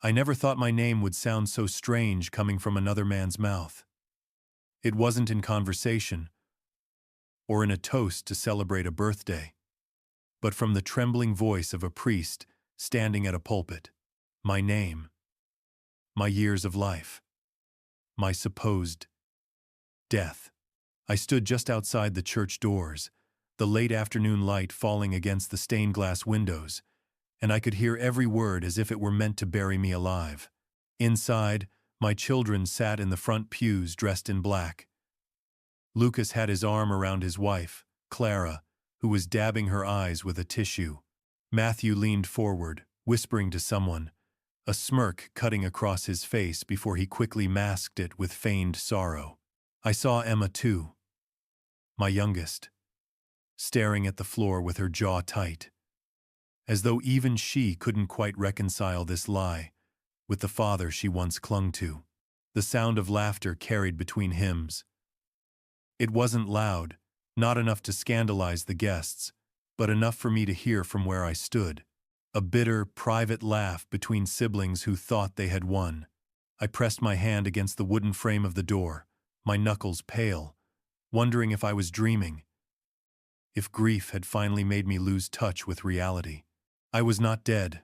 I never thought my name would sound so strange coming from another man's mouth. It wasn't in conversation, or in a toast to celebrate a birthday, but from the trembling voice of a priest standing at a pulpit. My name, my years of life, my supposed death. I stood just outside the church doors, the late afternoon light falling against the stained glass windows, and I could hear every word as if it were meant to bury me alive. Inside, my children sat in the front pews dressed in black. Lucas had his arm around his wife, Clara, who was dabbing her eyes with a tissue. Matthew leaned forward, whispering to someone, a smirk cutting across his face before he quickly masked it with feigned sorrow. I saw Emma too, my youngest, staring at the floor with her jaw tight, as though even she couldn't quite reconcile this lie with the father she once clung to. The sound of laughter carried between hymns. It wasn't loud, not enough to scandalize the guests, but enough for me to hear from where I stood. A bitter, private laugh between siblings who thought they had won. I pressed my hand against the wooden frame of the door, my knuckles pale, wondering if I was dreaming, if grief had finally made me lose touch with reality. I was not dead.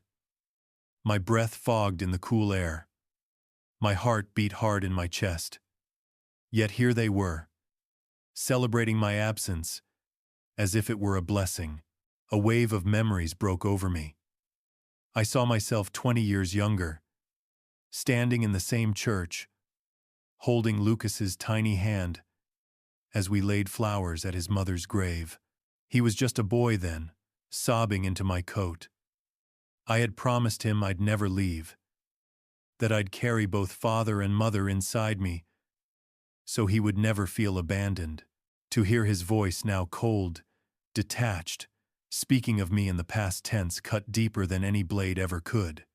My breath fogged in the cool air. My heart beat hard in my chest. Yet here they were, celebrating my absence as if it were a blessing. A wave of memories broke over me. I saw myself 20 years younger, standing in the same church, holding Lucas's tiny hand as we laid flowers at his mother's grave. He was just a boy then, sobbing into my coat. I had promised him I'd never leave, that I'd carry both father and mother inside me, so he would never feel abandoned. To hear his voice now cold, detached, speaking of me in the past tense cut deeper than any blade ever could.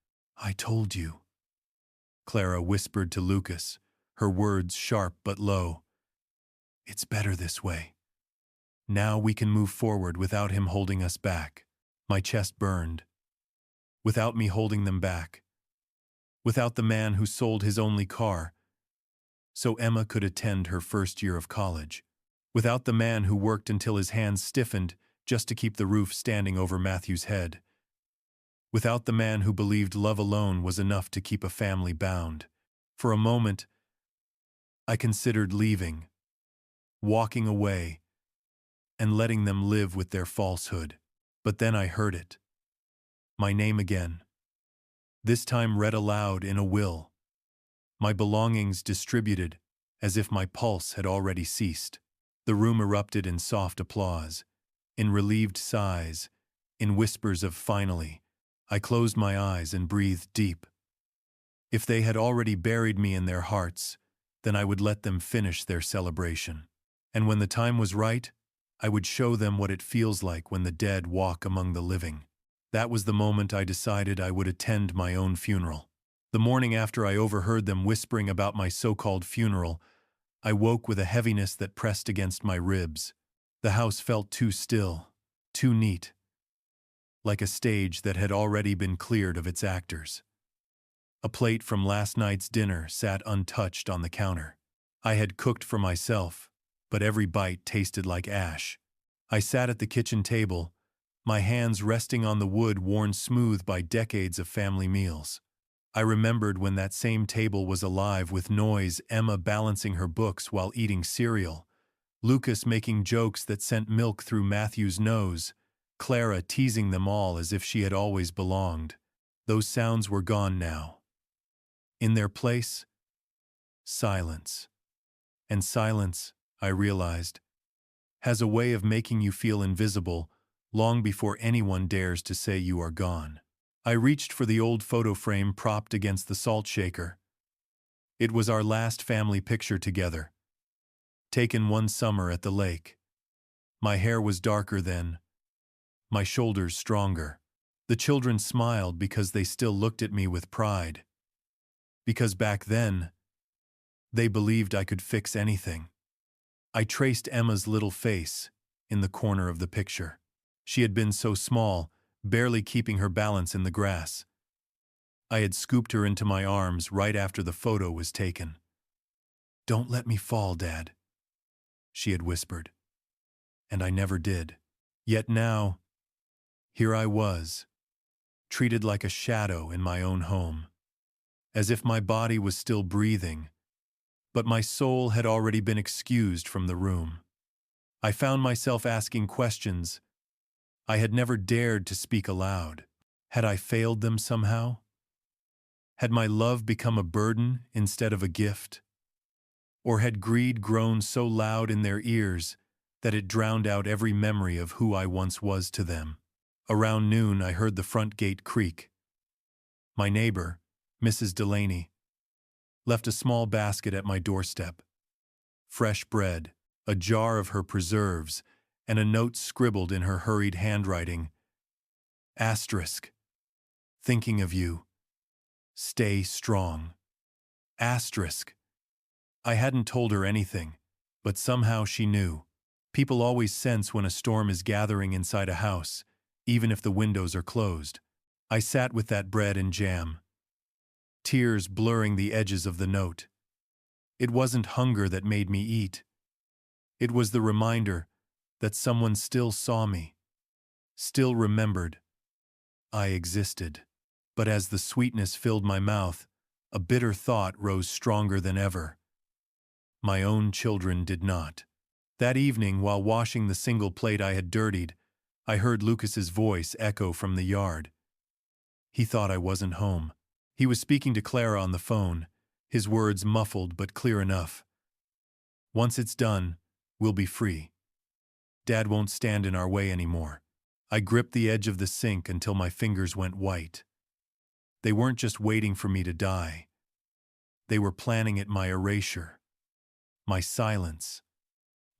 I told you, Clara whispered to Lucas, her words sharp but low. It's better this way. Now we can move forward without him holding us back. My chest burned. Without me holding them back. Without the man who sold his only car so Emma could attend her first year of college. Without the man who worked until his hands stiffened just to keep the roof standing over Matthew's head. Without the man who believed love alone was enough to keep a family bound. For a moment, I considered leaving, walking away, and letting them live with their falsehood. But then I heard it. My name again. This time read aloud in a will. My belongings distributed as if my pulse had already ceased. The room erupted in soft applause, in relieved sighs, in whispers of finally. I closed my eyes and breathed deep. If they had already buried me in their hearts, then I would let them finish their celebration. And when the time was right, I would show them what it feels like when the dead walk among the living. That was the moment I decided I would attend my own funeral. The morning after I overheard them whispering about my so-called funeral, I woke with a heaviness that pressed against my ribs. The house felt too still, too neat, like a stage that had already been cleared of its actors. A plate from last night's dinner sat untouched on the counter. I had cooked for myself, but every bite tasted like ash. I sat at the kitchen table, my hands resting on the wood worn smooth by decades of family meals. I remembered when that same table was alive with noise, Emma balancing her books while eating cereal, Lucas making jokes that sent milk through Matthew's nose, Clara teasing them all as if she had always belonged. Those sounds were gone now. In their place, silence. And silence, I realized, has a way of making you feel invisible long before anyone dares to say you are gone. I reached for the old photo frame propped against the salt shaker. It was our last family picture together, taken one summer at the lake. My hair was darker then, my shoulders stronger. The children smiled because they still looked at me with pride. Because back then, they believed I could fix anything. I traced Emma's little face in the corner of the picture. She had been so small, barely keeping her balance in the grass. I had scooped her into my arms right after the photo was taken. "Don't let me fall, Dad," she had whispered. And I never did. Yet now, here I was, treated like a shadow in my own home, as if my body was still breathing, but my soul had already been excused from the room. I found myself asking questions I had never dared to speak aloud. Had I failed them somehow? Had my love become a burden instead of a gift? Or had greed grown so loud in their ears that it drowned out every memory of who I once was to them? Around noon, I heard the front gate creak. My neighbor, Mrs. Delaney, left a small basket at my doorstep. Fresh bread, a jar of her preserves, and a note scribbled in her hurried handwriting. Asterisk. Thinking of you. Stay strong. Asterisk. I hadn't told her anything, but somehow she knew. People always sense when a storm is gathering inside a house, even if the windows are closed. I sat with that bread and jam, tears blurring the edges of the note. It wasn't hunger that made me eat. It was the reminder that someone still saw me, still remembered I existed. But as the sweetness filled my mouth, a bitter thought rose stronger than ever. My own children did not. That evening, while washing the single plate I had dirtied, I heard Lucas's voice echo from the yard. He thought I wasn't home. He was speaking to Clara on the phone, his words muffled but clear enough. "Once it's done, we'll be free. Dad won't stand in our way anymore." I gripped the edge of the sink until my fingers went white. They weren't just waiting for me to die. They were planning at my erasure, my silence,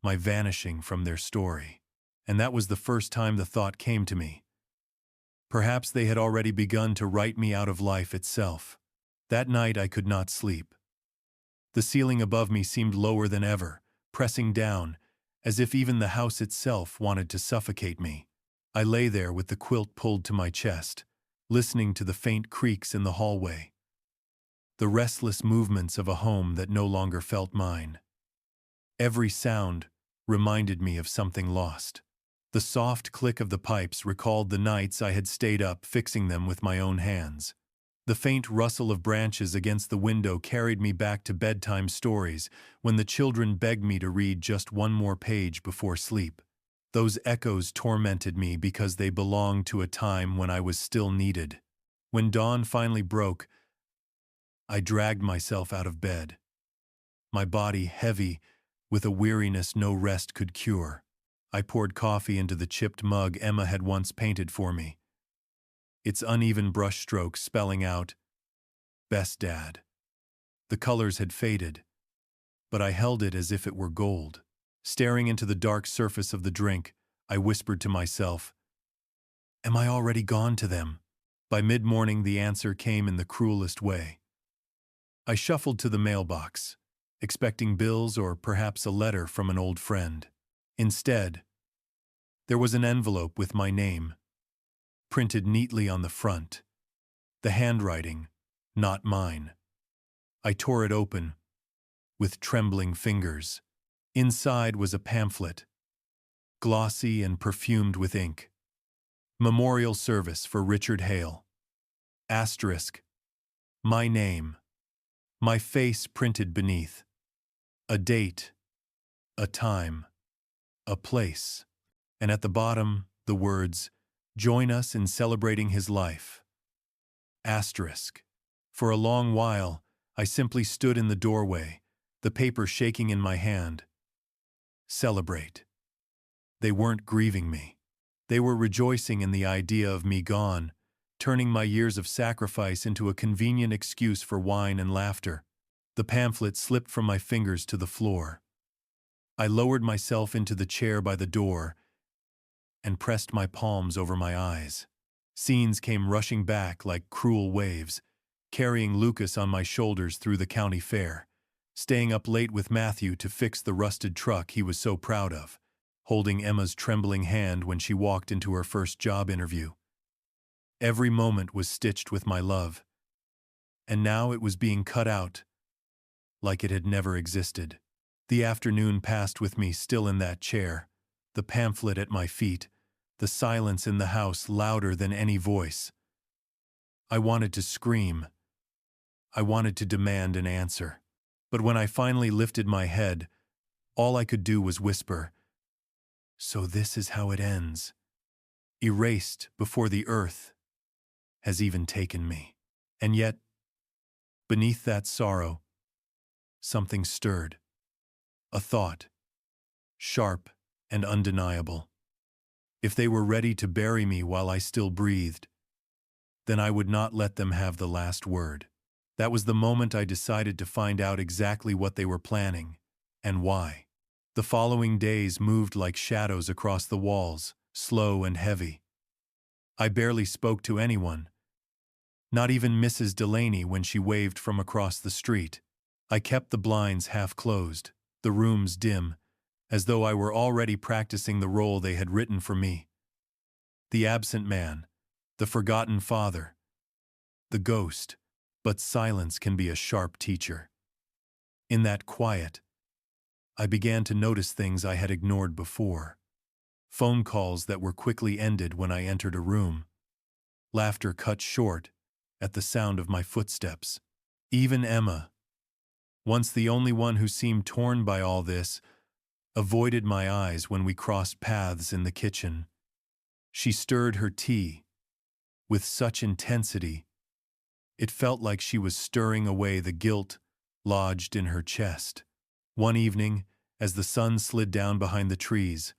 my vanishing from their story. And that was the first time the thought came to me. Perhaps they had already begun to write me out of life itself. That night I could not sleep. The ceiling above me seemed lower than ever, pressing down, as if even the house itself wanted to suffocate me. I lay there with the quilt pulled to my chest, listening to the faint creaks in the hallway, the restless movements of a home that no longer felt mine. Every sound reminded me of something lost. The soft click of the pipes recalled the nights I had stayed up fixing them with my own hands. The faint rustle of branches against the window carried me back to bedtime stories when the children begged me to read just one more page before sleep. Those echoes tormented me because they belonged to a time when I was still needed. When dawn finally broke, I dragged myself out of bed, my body heavy with a weariness no rest could cure. I poured coffee into the chipped mug Emma had once painted for me, its uneven brushstrokes spelling out, "Best Dad." The colors had faded, but I held it as if it were gold. Staring into the dark surface of the drink, I whispered to myself, "Am I already gone to them?" By mid-morning, the answer came in the cruelest way. I shuffled to the mailbox, expecting bills or perhaps a letter from an old friend. Instead, there was an envelope with my name, printed neatly on the front, the handwriting not mine. I tore it open, with trembling fingers. Inside was a pamphlet, glossy and perfumed with ink. Memorial service for Richard Hale. Asterisk. My name. My face printed beneath. A date. A time. A place. And at the bottom, the words, "Join us in celebrating his life." Asterisk. For a long while, I simply stood in the doorway, the paper shaking in my hand. Celebrate. They weren't grieving me. They were rejoicing in the idea of me gone, turning my years of sacrifice into a convenient excuse for wine and laughter. The pamphlet slipped from my fingers to the floor. I lowered myself into the chair by the door and pressed my palms over my eyes. Scenes came rushing back like cruel waves, carrying Lucas on my shoulders through the county fair, staying up late with Matthew to fix the rusted truck he was so proud of, holding Emma's trembling hand when she walked into her first job interview. Every moment was stitched with my love, and now it was being cut out, like it had never existed. The afternoon passed with me still in that chair, the pamphlet at my feet, the silence in the house louder than any voice. I wanted to scream. I wanted to demand an answer. But when I finally lifted my head, all I could do was whisper, "So this is how it ends. Erased before the earth has even taken me." And yet, beneath that sorrow, something stirred. A thought, sharp and undeniable. If they were ready to bury me while I still breathed, then I would not let them have the last word. That was the moment I decided to find out exactly what they were planning, and why. The following days moved like shadows across the walls, slow and heavy. I barely spoke to anyone, not even Mrs. Delaney when she waved from across the street. I kept the blinds half closed, the rooms dim, as though I were already practicing the role they had written for me. The absent man, the forgotten father, the ghost, but silence can be a sharp teacher. In that quiet, I began to notice things I had ignored before. Phone calls that were quickly ended when I entered a room. Laughter cut short at the sound of my footsteps. Even Emma, once the only one who seemed torn by all this, avoided my eyes when we crossed paths in the kitchen. She stirred her tea with such intensity, it felt like she was stirring away the guilt lodged in her chest. One evening, as the sun slid down behind the trees,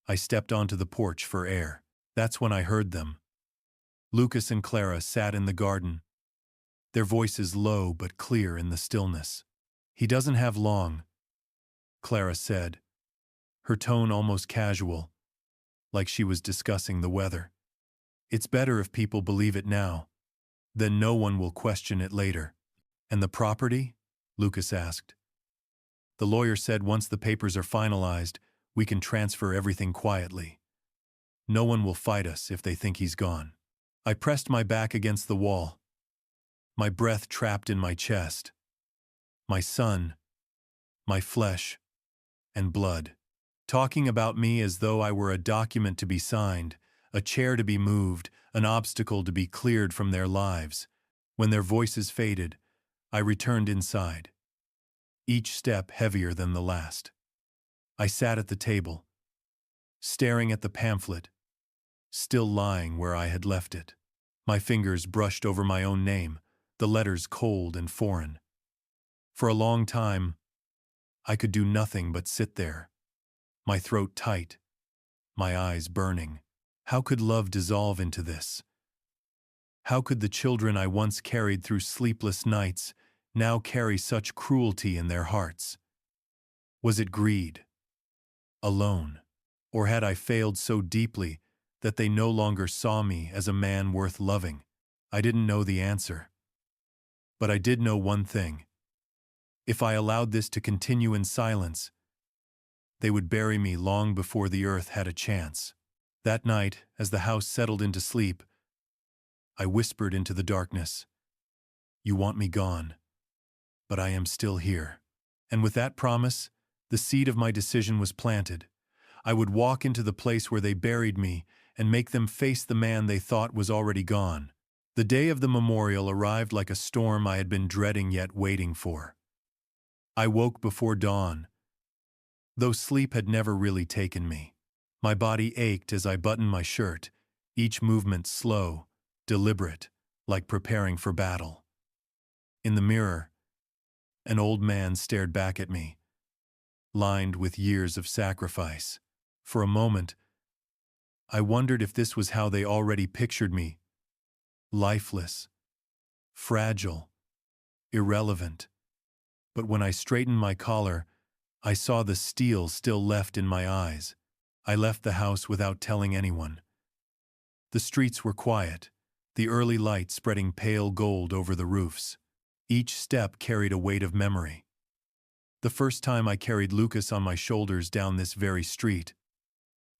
I stepped onto the porch for air. That's when I heard them. Lucas and Clara sat in the garden, their voices low but clear in the stillness. "He doesn't have long," Clara said, her tone almost casual, like she was discussing the weather. "It's better if people believe it now. Then no one will question it later." "And the property?" Lucas asked. "The lawyer said once the papers are finalized, we can transfer everything quietly. No one will fight us if they think he's gone." I pressed my back against the wall, my breath trapped in my chest. My son, my flesh, and blood, talking about me as though I were a document to be signed, a chair to be moved, an obstacle to be cleared from their lives. When their voices faded, I returned inside, each step heavier than the last. I sat at the table, staring at the pamphlet, still lying where I had left it. My fingers brushed over my own name, the letters cold and foreign. For a long time, I could do nothing but sit there, my throat tight, my eyes burning. How could love dissolve into this? How could the children I once carried through sleepless nights now carry such cruelty in their hearts? Was it greed? Alone? Or had I failed so deeply that they no longer saw me as a man worth loving? I didn't know the answer. But I did know one thing. If I allowed this to continue in silence, they would bury me long before the earth had a chance. That night, as the house settled into sleep, I whispered into the darkness, "You want me gone, but I am still here." And with that promise, the seed of my decision was planted. I would walk into the place where they buried me and make them face the man they thought was already gone. The day of the memorial arrived like a storm I had been dreading yet waiting for. I woke before dawn, though sleep had never really taken me. My body ached as I buttoned my shirt, each movement slow, deliberate, like preparing for battle. In the mirror, an old man stared back at me, lined with years of sacrifice. For a moment, I wondered if this was how they already pictured me, lifeless, fragile, irrelevant. But when I straightened my collar, I saw the steel still left in my eyes. I left the house without telling anyone. The streets were quiet, the early light spreading pale gold over the roofs. Each step carried a weight of memory. The first time I carried Lucas on my shoulders down this very street.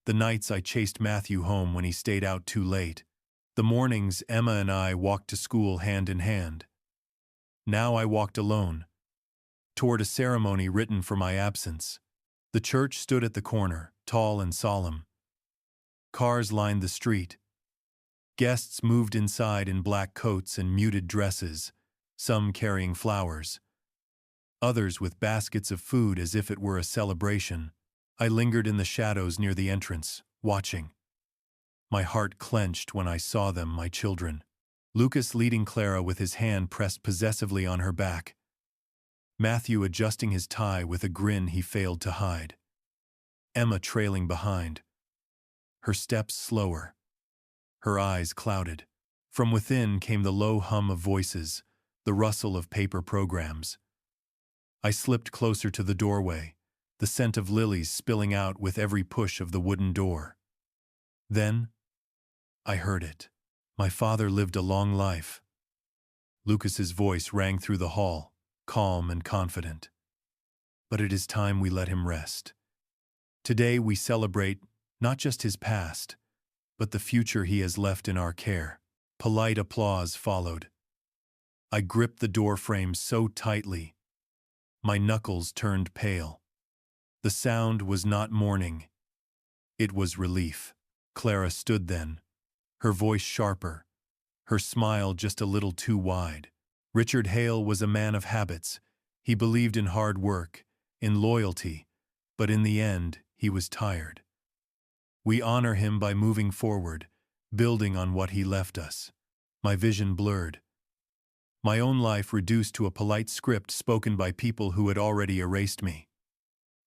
The nights I chased Matthew home when he stayed out too late. The mornings Emma and I walked to school hand in hand. Now I walked alone, toward a ceremony written for my absence. The church stood at the corner, tall and solemn. Cars lined the street. Guests moved inside in black coats and muted dresses, some carrying flowers, others with baskets of food as if it were a celebration. I lingered in the shadows near the entrance, watching. My heart clenched when I saw them, my children. Lucas leading Clara with his hand pressed possessively on her back. Matthew adjusting his tie with a grin he failed to hide. Emma trailing behind. Her steps slower. Her eyes clouded. From within came the low hum of voices, the rustle of paper programs. I slipped closer to the doorway, the scent of lilies spilling out with every push of the wooden door. Then, I heard it. My father lived a long life. Lucas's voice rang through the hall, calm and confident. But it is time we let him rest. Today we celebrate not just his past, but the future he has left in our care. Polite applause followed. I gripped the door frame so tightly, my knuckles turned pale. The sound was not mourning. It was relief. Clara stood then, her voice sharper, her smile just a little too wide. Richard Hale was a man of habits. He believed in hard work, in loyalty, but in the end, he was tired. We honor him by moving forward, building on what he left us. My vision blurred. My own life reduced to a polite script spoken by people who had already erased me.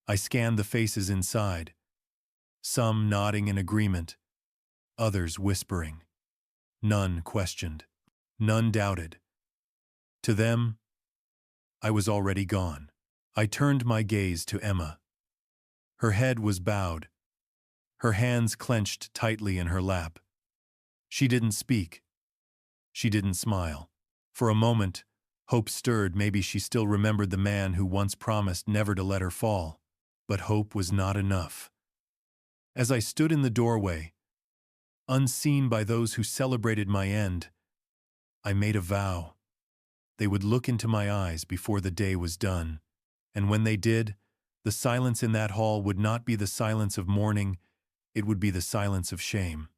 I scanned the faces inside, some nodding in agreement, others whispering. None questioned. None doubted. To them, I was already gone. I turned my gaze to Emma. Her head was bowed, her hands clenched tightly in her lap. She didn't speak. She didn't smile. For a moment, hope stirred. Maybe she still remembered the man who once promised never to let her fall. But hope was not enough. As I stood in the doorway, unseen by those who celebrated my end, I made a vow. They would look into my eyes before the day was done, and when they did, the silence in that hall would not be the silence of mourning, it would be the silence of shame.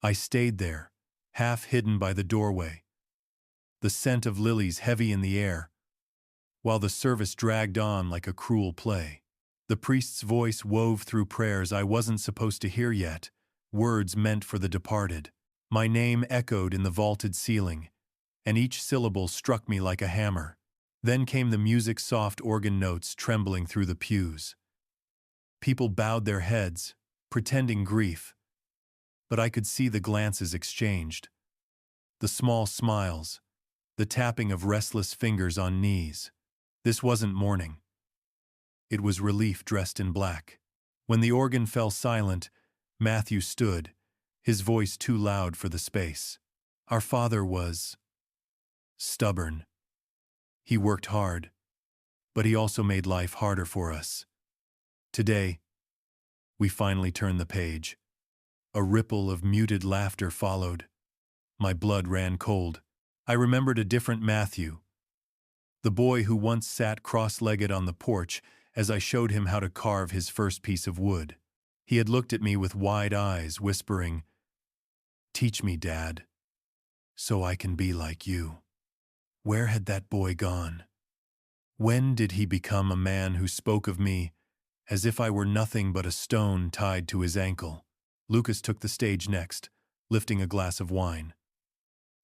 I stayed there, half hidden by the doorway, the scent of lilies heavy in the air, while the service dragged on like a cruel play. The priest's voice wove through prayers I wasn't supposed to hear yet, words meant for the departed. My name echoed in the vaulted ceiling, and each syllable struck me like a hammer. Then came the music's soft organ notes trembling through the pews. People bowed their heads, pretending grief, but I could see the glances exchanged, the small smiles, the tapping of restless fingers on knees. This wasn't mourning. It was relief dressed in black. When the organ fell silent, Matthew stood, his voice too loud for the space. Our father was stubborn. He worked hard, but he also made life harder for us. Today, we finally turned the page. A ripple of muted laughter followed. My blood ran cold. I remembered a different Matthew, the boy who once sat cross-legged on the porch as I showed him how to carve his first piece of wood. He had looked at me with wide eyes, whispering, "Teach me, Dad, so I can be like you." Where had that boy gone? When did he become a man who spoke of me as if I were nothing but a stone tied to his ankle? Lucas took the stage next, lifting a glass of wine.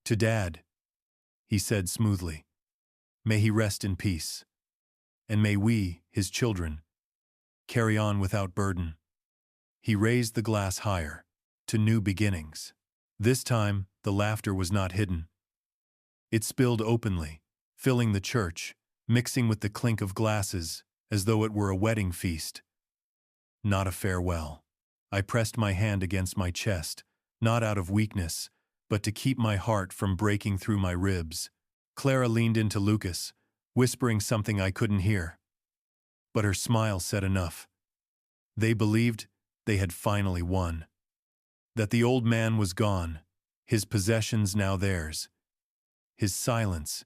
"To Dad," he said smoothly. "May he rest in peace. And may we, his children, carry on without burden." He raised the glass higher, to new beginnings. This time, the laughter was not hidden. It spilled openly, filling the church, mixing with the clink of glasses, as though it were a wedding feast. Not a farewell. I pressed my hand against my chest, not out of weakness, but to keep my heart from breaking through my ribs. Clara leaned into Lucas, whispering something I couldn't hear. But her smile said enough. They believed they had finally won. That the old man was gone, his possessions now theirs. His silence,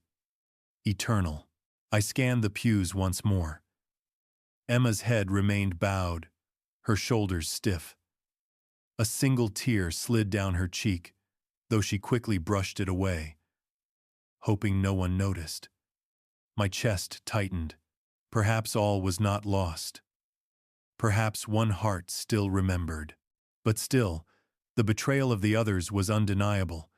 eternal. I scanned the pews once more. Emma's head remained bowed, her shoulders stiff. A single tear slid down her cheek, though she quickly brushed it away, hoping no one noticed. My chest tightened. Perhaps all was not lost. Perhaps one heart still remembered. But still, the betrayal of the others was undeniable,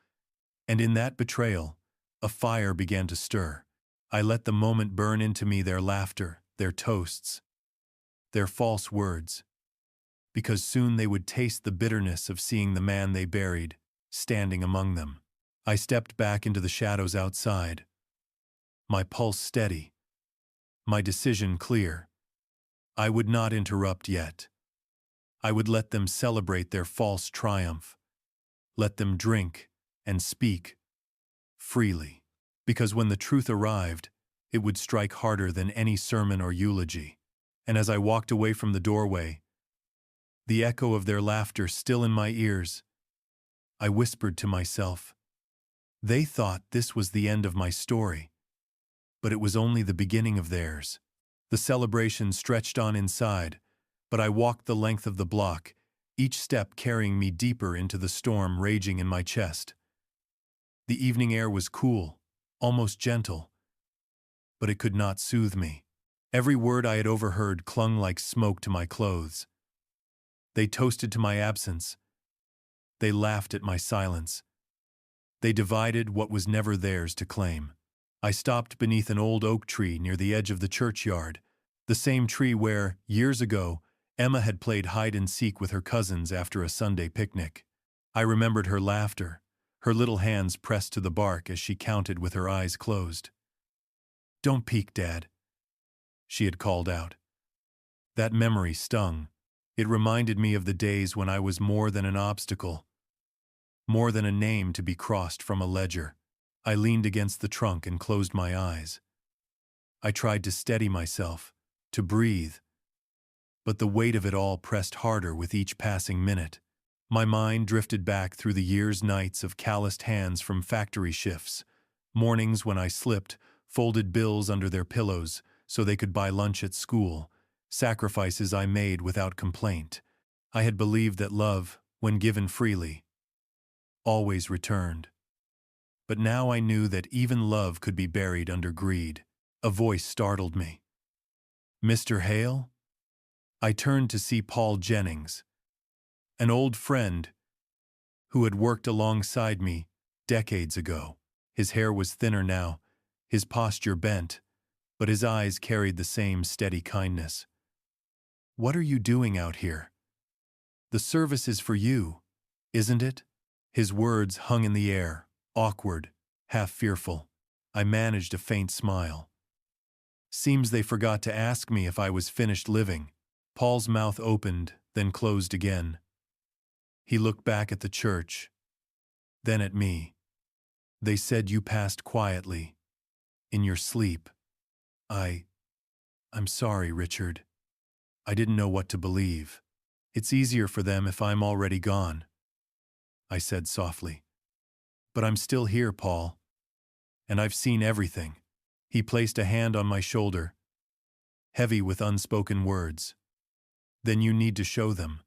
and in that betrayal, a fire began to stir. I let the moment burn into me, their laughter, their toasts, their false words, because soon they would taste the bitterness of seeing the man they buried standing among them. I stepped back into the shadows outside, my pulse steady, my decision clear. I would not interrupt yet. I would let them celebrate their false triumph, let them drink and speak freely, because when the truth arrived, it would strike harder than any sermon or eulogy. And as I walked away from the doorway, the echo of their laughter still in my ears, I whispered to myself, they thought this was the end of my story, but it was only the beginning of theirs. The celebration stretched on inside, but I walked the length of the block, each step carrying me deeper into the storm raging in my chest. The evening air was cool, almost gentle, but it could not soothe me. Every word I had overheard clung like smoke to my clothes. They toasted to my absence. They laughed at my silence. They divided what was never theirs to claim. I stopped beneath an old oak tree near the edge of the churchyard, the same tree where, years ago, Emma had played hide-and-seek with her cousins after a Sunday picnic. I remembered her laughter, her little hands pressed to the bark as she counted with her eyes closed. "Don't peek, Dad," she had called out. That memory stung. It reminded me of the days when I was more than an obstacle, more than a name to be crossed from a ledger. I leaned against the trunk and closed my eyes. I tried to steady myself, to breathe, but the weight of it all pressed harder with each passing minute. My mind drifted back through the years' nights of calloused hands from factory shifts, mornings when I slipped, folded bills under their pillows so they could buy lunch at school, sacrifices I made without complaint. I had believed that love, when given freely, always returned. But now I knew that even love could be buried under greed. A voice startled me. "Mr. Hale?" I turned to see Paul Jennings, an old friend who had worked alongside me decades ago. His hair was thinner now, his posture bent, but his eyes carried the same steady kindness. "What are you doing out here? The service is for you, isn't it?" His words hung in the air, awkward, half fearful. I managed a faint smile. "Seems they forgot to ask me if I was finished living." Paul's mouth opened, then closed again. He looked back at the church, then at me. "They said you passed quietly, in your sleep. I'm sorry, Richard. I didn't know what to believe. It's easier for them if I'm already gone," I said softly. "But I'm still here, Paul. And I've seen everything." He placed a hand on my shoulder, heavy with unspoken words. "Then you need to show them.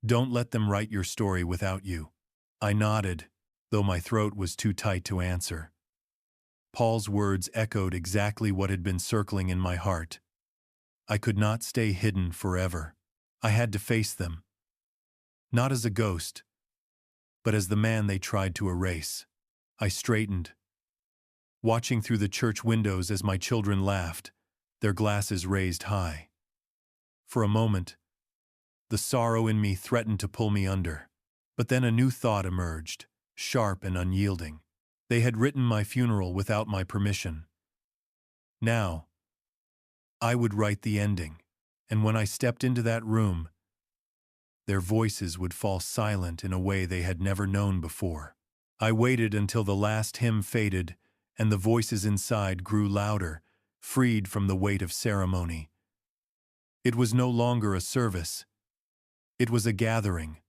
Don't let them write your story without you." I nodded, though my throat was too tight to answer. Paul's words echoed exactly what had been circling in my heart. I could not stay hidden forever. I had to face them. Not as a ghost, but as the man they tried to erase. I straightened, watching through the church windows as my children laughed, their glasses raised high. For a moment, the sorrow in me threatened to pull me under. But then a new thought emerged, sharp and unyielding. They had written my funeral without my permission. Now, I would write the ending, and when I stepped into that room, their voices would fall silent in a way they had never known before. I waited until the last hymn faded and the voices inside grew louder, freed from the weight of ceremony. It was no longer a service. It was a gathering,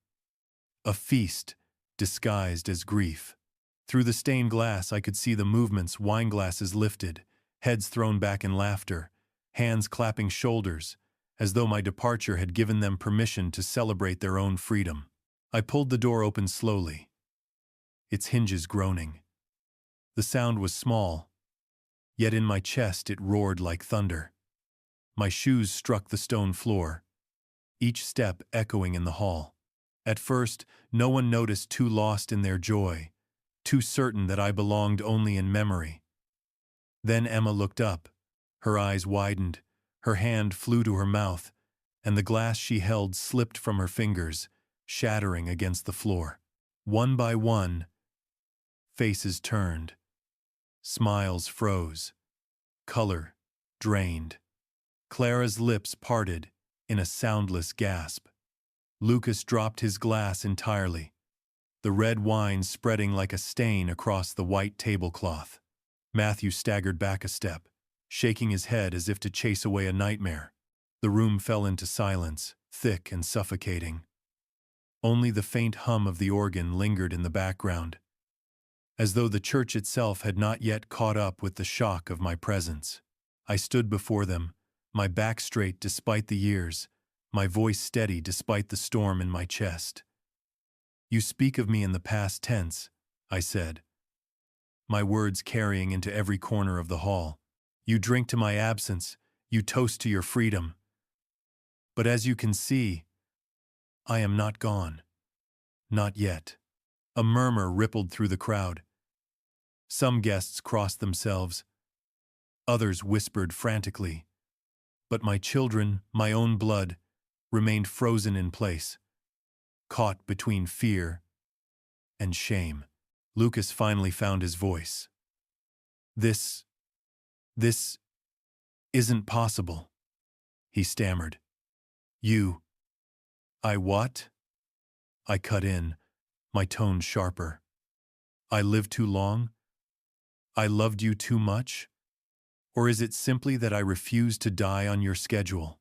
a feast disguised as grief. Through the stained glass I could see the movements, wineglasses lifted, heads thrown back in laughter, hands clapping shoulders, as though my departure had given them permission to celebrate their own freedom. I pulled the door open slowly, its hinges groaning. The sound was small, yet in my chest it roared like thunder. My shoes struck the stone floor, each step echoing in the hall. At first, no one noticed, too lost in their joy, too certain that I belonged only in memory. Then Emma looked up. Her eyes widened, her hand flew to her mouth, and the glass she held slipped from her fingers, shattering against the floor. One by one, faces turned. Smiles froze. Color drained. Clara's lips parted in a soundless gasp. Lucas dropped his glass entirely, the red wine spreading like a stain across the white tablecloth. Matthew staggered back a step, shaking his head as if to chase away a nightmare. The room fell into silence, thick and suffocating. Only the faint hum of the organ lingered in the background, as though the church itself had not yet caught up with the shock of my presence. I stood before them, my back straight despite the years, my voice steady despite the storm in my chest. "You speak of me in the past tense," I said, my words carrying into every corner of the hall. "You drink to my absence, you toast to your freedom. But as you can see, I am not gone. Not yet." A murmur rippled through the crowd. Some guests crossed themselves. Others whispered frantically. But my children, my own blood, remained frozen in place, caught between fear and shame. Lucas finally found his voice. This isn't possible," he stammered. I what?" I cut in, my tone sharper. "I lived too long? I loved you too much? Or is it simply that I refused to die on your schedule?"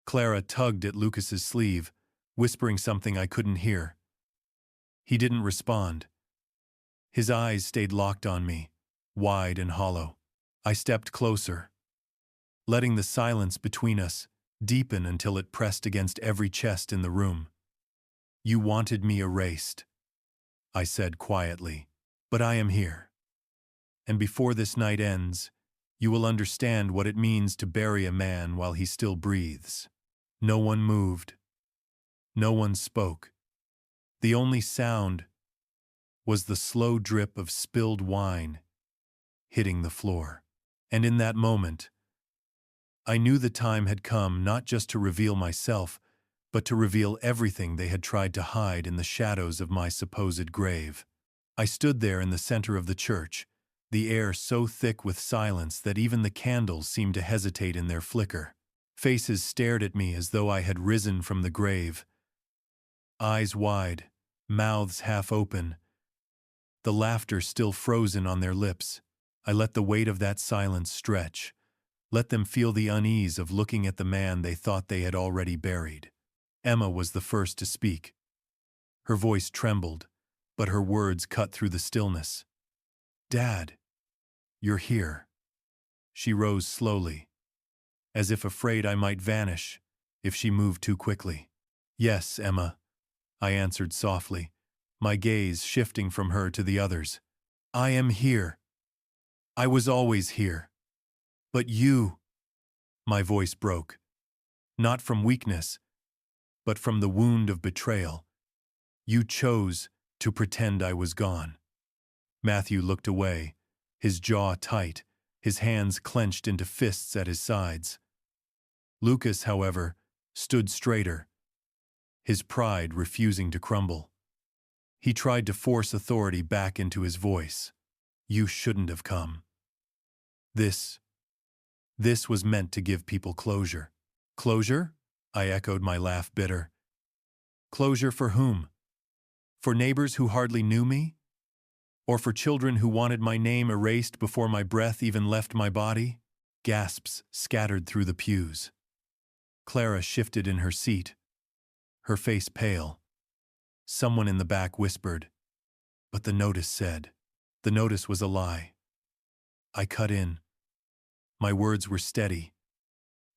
Clara tugged at Lucas's sleeve, whispering something I couldn't hear. He didn't respond. His eyes stayed locked on me, wide and hollow. I stepped closer, letting the silence between us deepen until it pressed against every chest in the room. "You wanted me erased," I said quietly, "but I am here. And before this night ends, you will understand what it means to bury a man while he still breathes." No one moved. No one spoke. The only sound was the slow drip of spilled wine hitting the floor. And in that moment, I knew the time had come not just to reveal myself, but to reveal everything they had tried to hide in the shadows of my supposed grave. I stood there in the center of the church, the air so thick with silence that even the candles seemed to hesitate in their flicker. Faces stared at me as though I had risen from the grave. Eyes wide, mouths half open, the laughter still frozen on their lips. I let the weight of that silence stretch, let them feel the unease of looking at the man they thought they had already buried. Emma was the first to speak. Her voice trembled, but her words cut through the stillness. "Dad, you're here." She rose slowly, as if afraid I might vanish if she moved too quickly. "Yes, Emma," I answered softly, my gaze shifting from her to the others. "I am here. I was always here. But you—" My voice broke, not from weakness, but from the wound of betrayal. "You chose to pretend I was gone." Matthew looked away, his jaw tight, his hands clenched into fists at his sides. Lucas, however, stood straighter, his pride refusing to crumble. He tried to force authority back into his voice. "You shouldn't have come. This was meant to give people closure." "Closure?" I echoed, my laugh bitter. "Closure for whom? For neighbors who hardly knew me? Or for children who wanted my name erased before my breath even left my body?" Gasps scattered through the pews. Clara shifted in her seat, her face pale. Someone in the back whispered, But the notice said. The notice was a lie. I cut in. My words were steady,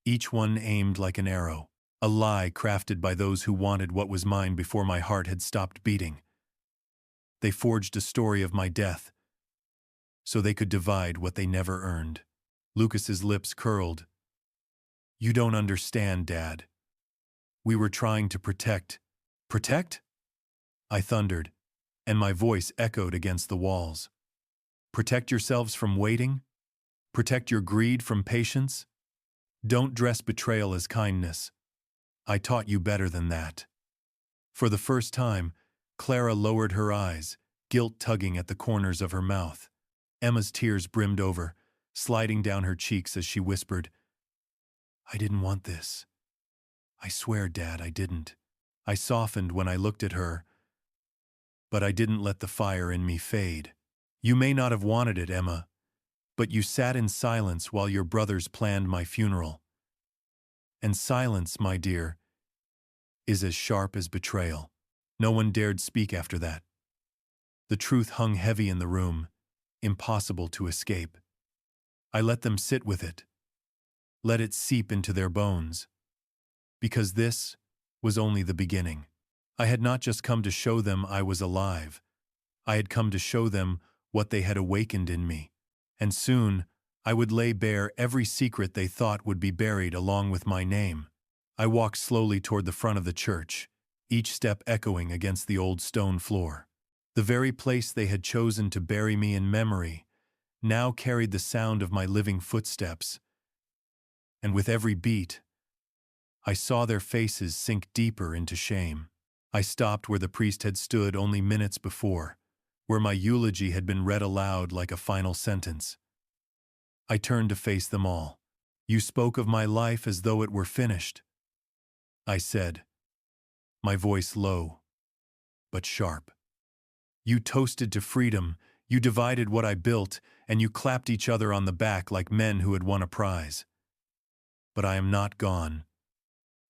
each one aimed like an arrow, a lie crafted by those who wanted what was mine before my heart had stopped beating. They forged a story of my death, so they could divide what they never earned. Lucas's lips curled. You don't understand, Dad. We were trying to protect. Protect? I thundered, and my voice echoed against the walls. Protect yourselves from waiting? Protect your greed from patience? Don't dress betrayal as kindness. I taught you better than that. For the first time, Clara lowered her eyes, guilt tugging at the corners of her mouth. Emma's tears brimmed over, sliding down her cheeks as she whispered, I didn't want this. I swear, Dad, I didn't. I softened when I looked at her, but I didn't let the fire in me fade. You may not have wanted it, Emma, but you sat in silence while your brothers planned my funeral. And silence, my dear, is as sharp as betrayal. No one dared speak after that. The truth hung heavy in the room, impossible to escape. I let them sit with it, let it seep into their bones. Because this was only the beginning. I had not just come to show them I was alive. I had come to show them what they had awakened in me. And soon, I would lay bare every secret they thought would be buried along with my name. I walked slowly toward the front of the church, each step echoing against the old stone floor. The very place they had chosen to bury me in memory now carried the sound of my living footsteps. And with every beat, I saw their faces sink deeper into shame. I stopped where the priest had stood only minutes before, where my eulogy had been read aloud like a final sentence. I turned to face them all. You spoke of my life as though it were finished, I said, my voice low, but sharp. You toasted to freedom, you divided what I built, and you clapped each other on the back like men who had won a prize. But I am not gone.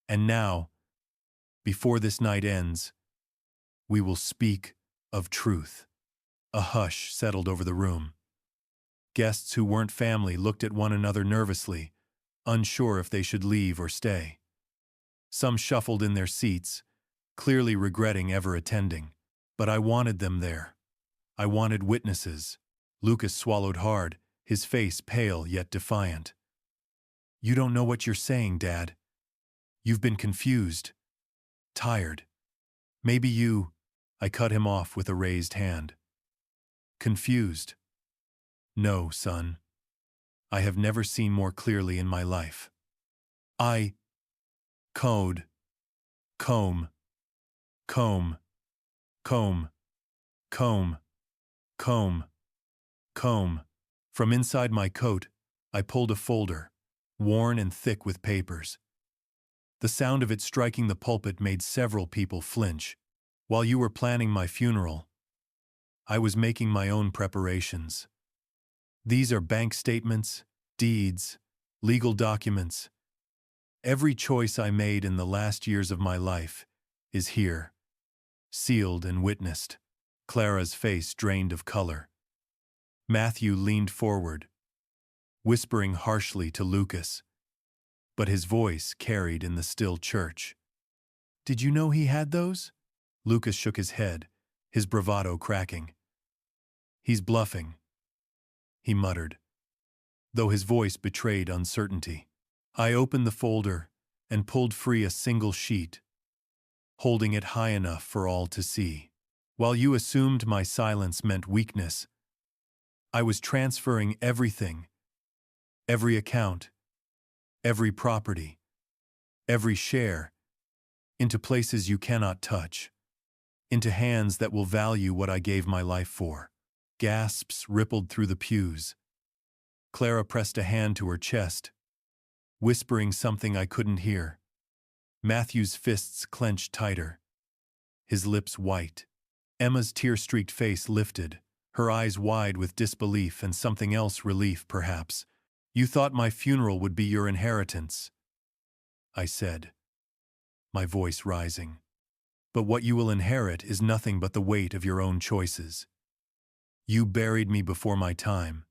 And now, before this night ends, we will speak of truth. A hush settled over the room. Guests who weren't family looked at one another nervously, unsure if they should leave or stay. Some shuffled in their seats, clearly regretting ever attending. But I wanted them there. I wanted witnesses. Lucas swallowed hard, his face pale yet defiant. You don't know what you're saying, Dad. You've been confused, tired. Maybe you... I cut him off with a raised hand. Confused? No, son. I have never seen more clearly in my life. I... Comb. Comb. Comb. Comb. Comb. Comb. From inside my coat, I pulled a folder, worn and thick with papers. The sound of it striking the pulpit made several people flinch. While you were planning my funeral, I was making my own preparations. These are bank statements, deeds, legal documents. Every choice I made in the last years of my life is here, sealed and witnessed. Clara's face drained of color. Matthew leaned forward, whispering harshly to Lucas, but his voice carried in the still church. Did you know he had those? Lucas shook his head, his bravado cracking. He's bluffing, he muttered, though his voice betrayed uncertainty. I opened the folder and pulled free a single sheet, holding it high enough for all to see. While you assumed my silence meant weakness, I was transferring everything, every account, every property, every share, into places you cannot touch, into hands that will value what I gave my life for. Gasps rippled through the pews. Clara pressed a hand to her chest, whispering something I couldn't hear. Matthew's fists clenched tighter, his lips white. Emma's tear-streaked face lifted, her eyes wide with disbelief and something else, relief perhaps. You thought my funeral would be your inheritance, I said, my voice rising. But what you will inherit is nothing but the weight of your own choices. You buried me before my time,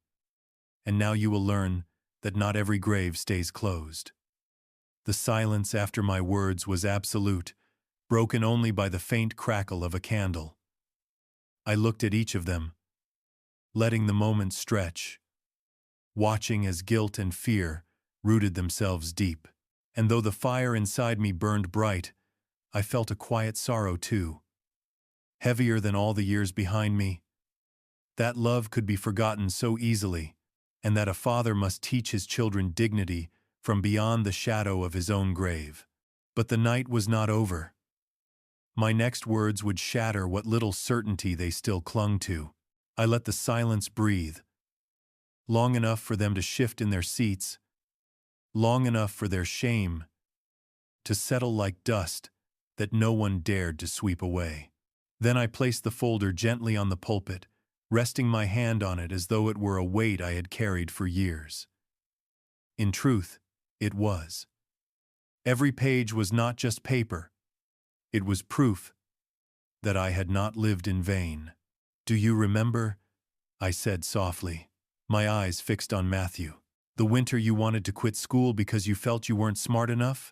and now you will learn that not every grave stays closed. The silence after my words was absolute, broken only by the faint crackle of a candle. I looked at each of them, letting the moment stretch, watching as guilt and fear rooted themselves deep. And though the fire inside me burned bright, I felt a quiet sorrow too, heavier than all the years behind me. That love could be forgotten so easily, and that a father must teach his children dignity from beyond the shadow of his own grave. But the night was not over. My next words would shatter what little certainty they still clung to. I let the silence breathe, long enough for them to shift in their seats, long enough for their shame to settle like dust that no one dared to sweep away. Then I placed the folder gently on the pulpit, resting my hand on it as though it were a weight I had carried for years. In truth, it was. Every page was not just paper. It was proof that I had not lived in vain. "Do you remember?" I said softly, my eyes fixed on Matthew. "The winter you wanted to quit school because you felt you weren't smart enough?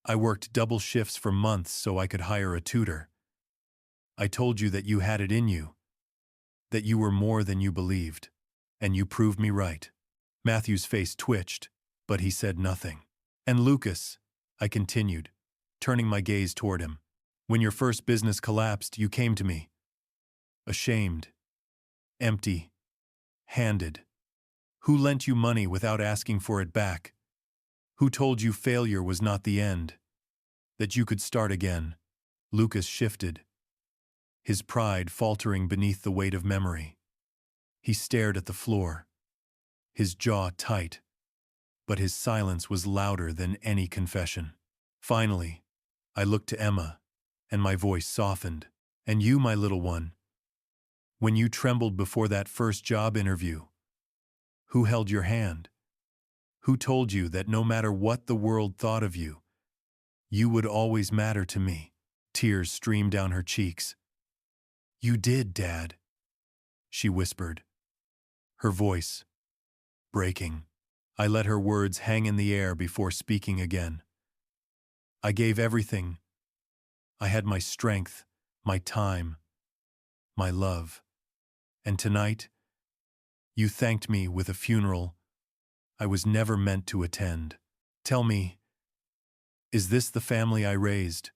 I worked double shifts for months so I could hire a tutor. I told you that you had it in you, that you were more than you believed, and you proved me right." Matthew's face twitched, but he said nothing. "And Lucas," I continued, turning my gaze toward him, "when your first business collapsed, you came to me. Ashamed, empty-handed. Who lent you money without asking for it back? Who told you failure was not the end, that you could start again?" Lucas shifted, his pride faltering beneath the weight of memory. He stared at the floor, his jaw tight, but his silence was louder than any confession. Finally, I looked to Emma, and my voice softened. "And you, my little one, when you trembled before that first job interview, who held your hand? Who told you that no matter what the world thought of you, you would always matter to me?" Tears streamed down her cheeks. "You did, Dad," she whispered, her voice breaking. I let her words hang in the air before speaking again. "I gave everything. I had my strength, my time, my love. And tonight, you thanked me with a funeral I was never meant to attend. Tell me, is this the family I raised?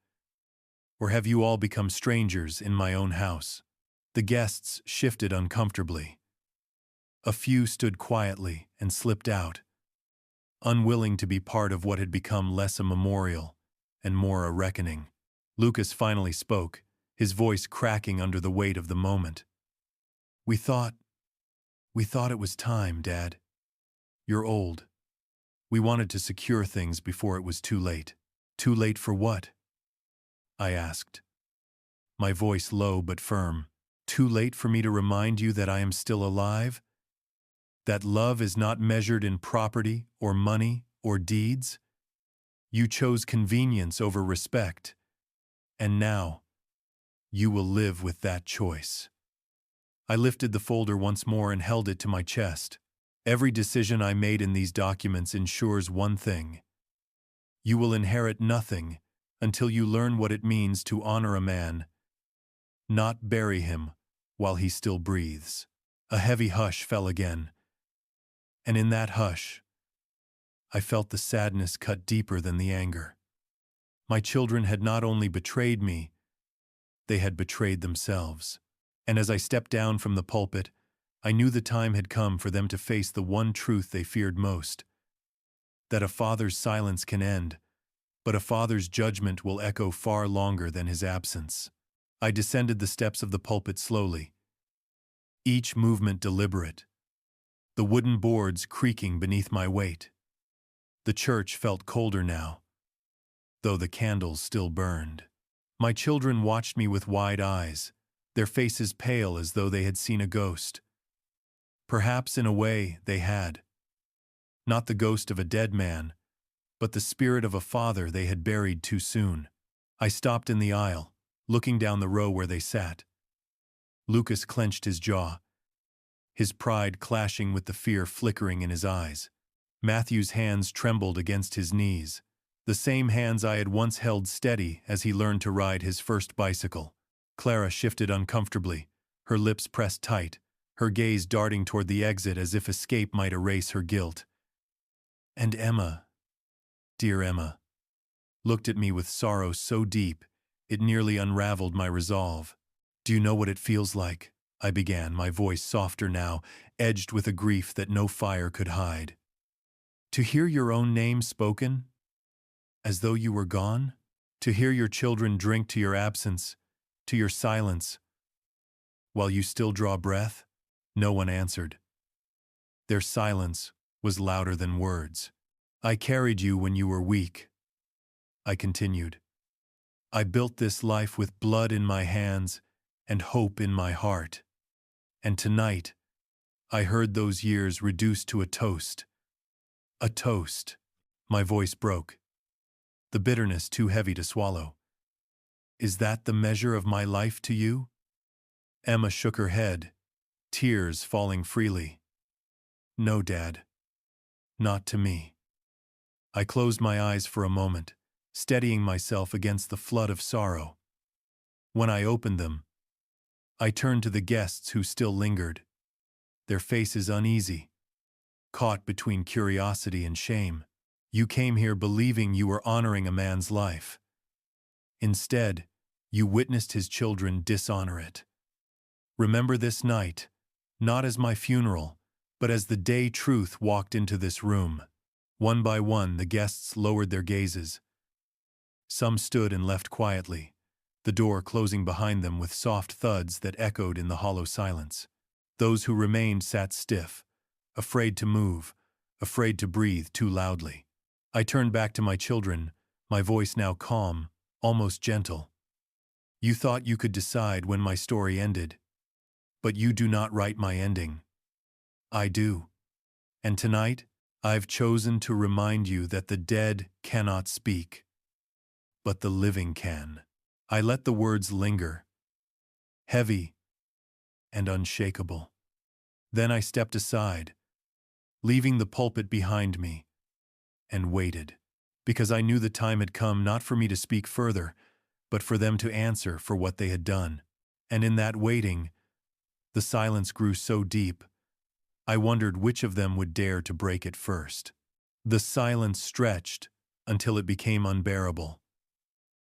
Or have you all become strangers in my own house?" The guests shifted uncomfortably. A few stood quietly and slipped out, unwilling to be part of what had become less a memorial and more a reckoning. Lucas finally spoke, his voice cracking under the weight of the moment. We thought it was time, Dad. You're old. We wanted to secure things before it was too late." "Too late for what?" I asked, my voice low but firm. "Too late for me to remind you that I am still alive? That love is not measured in property or money or deeds? You chose convenience over respect, and now you will live with that choice." I lifted the folder once more and held it to my chest. "Every decision I made in these documents ensures one thing. You will inherit nothing until you learn what it means to honor a man, not bury him while he still breathes." A heavy hush fell again, and in that hush, I felt the sadness cut deeper than the anger. My children had not only betrayed me, they had betrayed themselves. And as I stepped down from the pulpit, I knew the time had come for them to face the one truth they feared most: that a father's silence can end, but a father's judgment will echo far longer than his absence. I descended the steps of the pulpit slowly, each movement deliberate, the wooden boards creaking beneath my weight. The church felt colder now, though the candles still burned. My children watched me with wide eyes, their faces pale as though they had seen a ghost. Perhaps in a way they had. Not the ghost of a dead man, but the spirit of a father they had buried too soon. I stopped in the aisle, looking down the row where they sat. Lucas clenched his jaw, his pride clashing with the fear flickering in his eyes. Matthew's hands trembled against his knees, the same hands I had once held steady as he learned to ride his first bicycle. Clara shifted uncomfortably, her lips pressed tight, her gaze darting toward the exit as if escape might erase her guilt. And Emma, dear Emma, looked at me with sorrow so deep it nearly unraveled my resolve. Do you know what it feels like? I began, my voice softer now, edged with a grief that no fire could hide. To hear your own name spoken, as though you were gone? To hear your children drink to your absence, to your silence, while you still draw breath? No one answered. Their silence was louder than words. I carried you when you were weak. I continued. I built this life with blood in my hands and hope in my heart. And tonight, I heard those years reduced to a toast. A toast. My voice broke, the bitterness too heavy to swallow. Is that the measure of my life to you? Emma shook her head, tears falling freely. No, Dad. Not to me. I closed my eyes for a moment, steadying myself against the flood of sorrow. When I opened them, I turned to the guests who still lingered, their faces uneasy, caught between curiosity and shame. You came here believing you were honoring a man's life. Instead, you witnessed his children dishonor it. Remember this night, not as my funeral, but as the day truth walked into this room. One by one, the guests lowered their gazes. Some stood and left quietly, the door closing behind them with soft thuds that echoed in the hollow silence. Those who remained sat stiff, afraid to move, afraid to breathe too loudly. I turned back to my children, my voice now calm, almost gentle. You thought you could decide when my story ended, but you do not write my ending. I do. And tonight, I've chosen to remind you that the dead cannot speak, but the living can. I let the words linger, heavy and unshakable. Then I stepped aside, leaving the pulpit behind me, and waited, because I knew the time had come not for me to speak further, but for them to answer for what they had done. And in that waiting, the silence grew so deep, I wondered which of them would dare to break it first. The silence stretched until it became unbearable.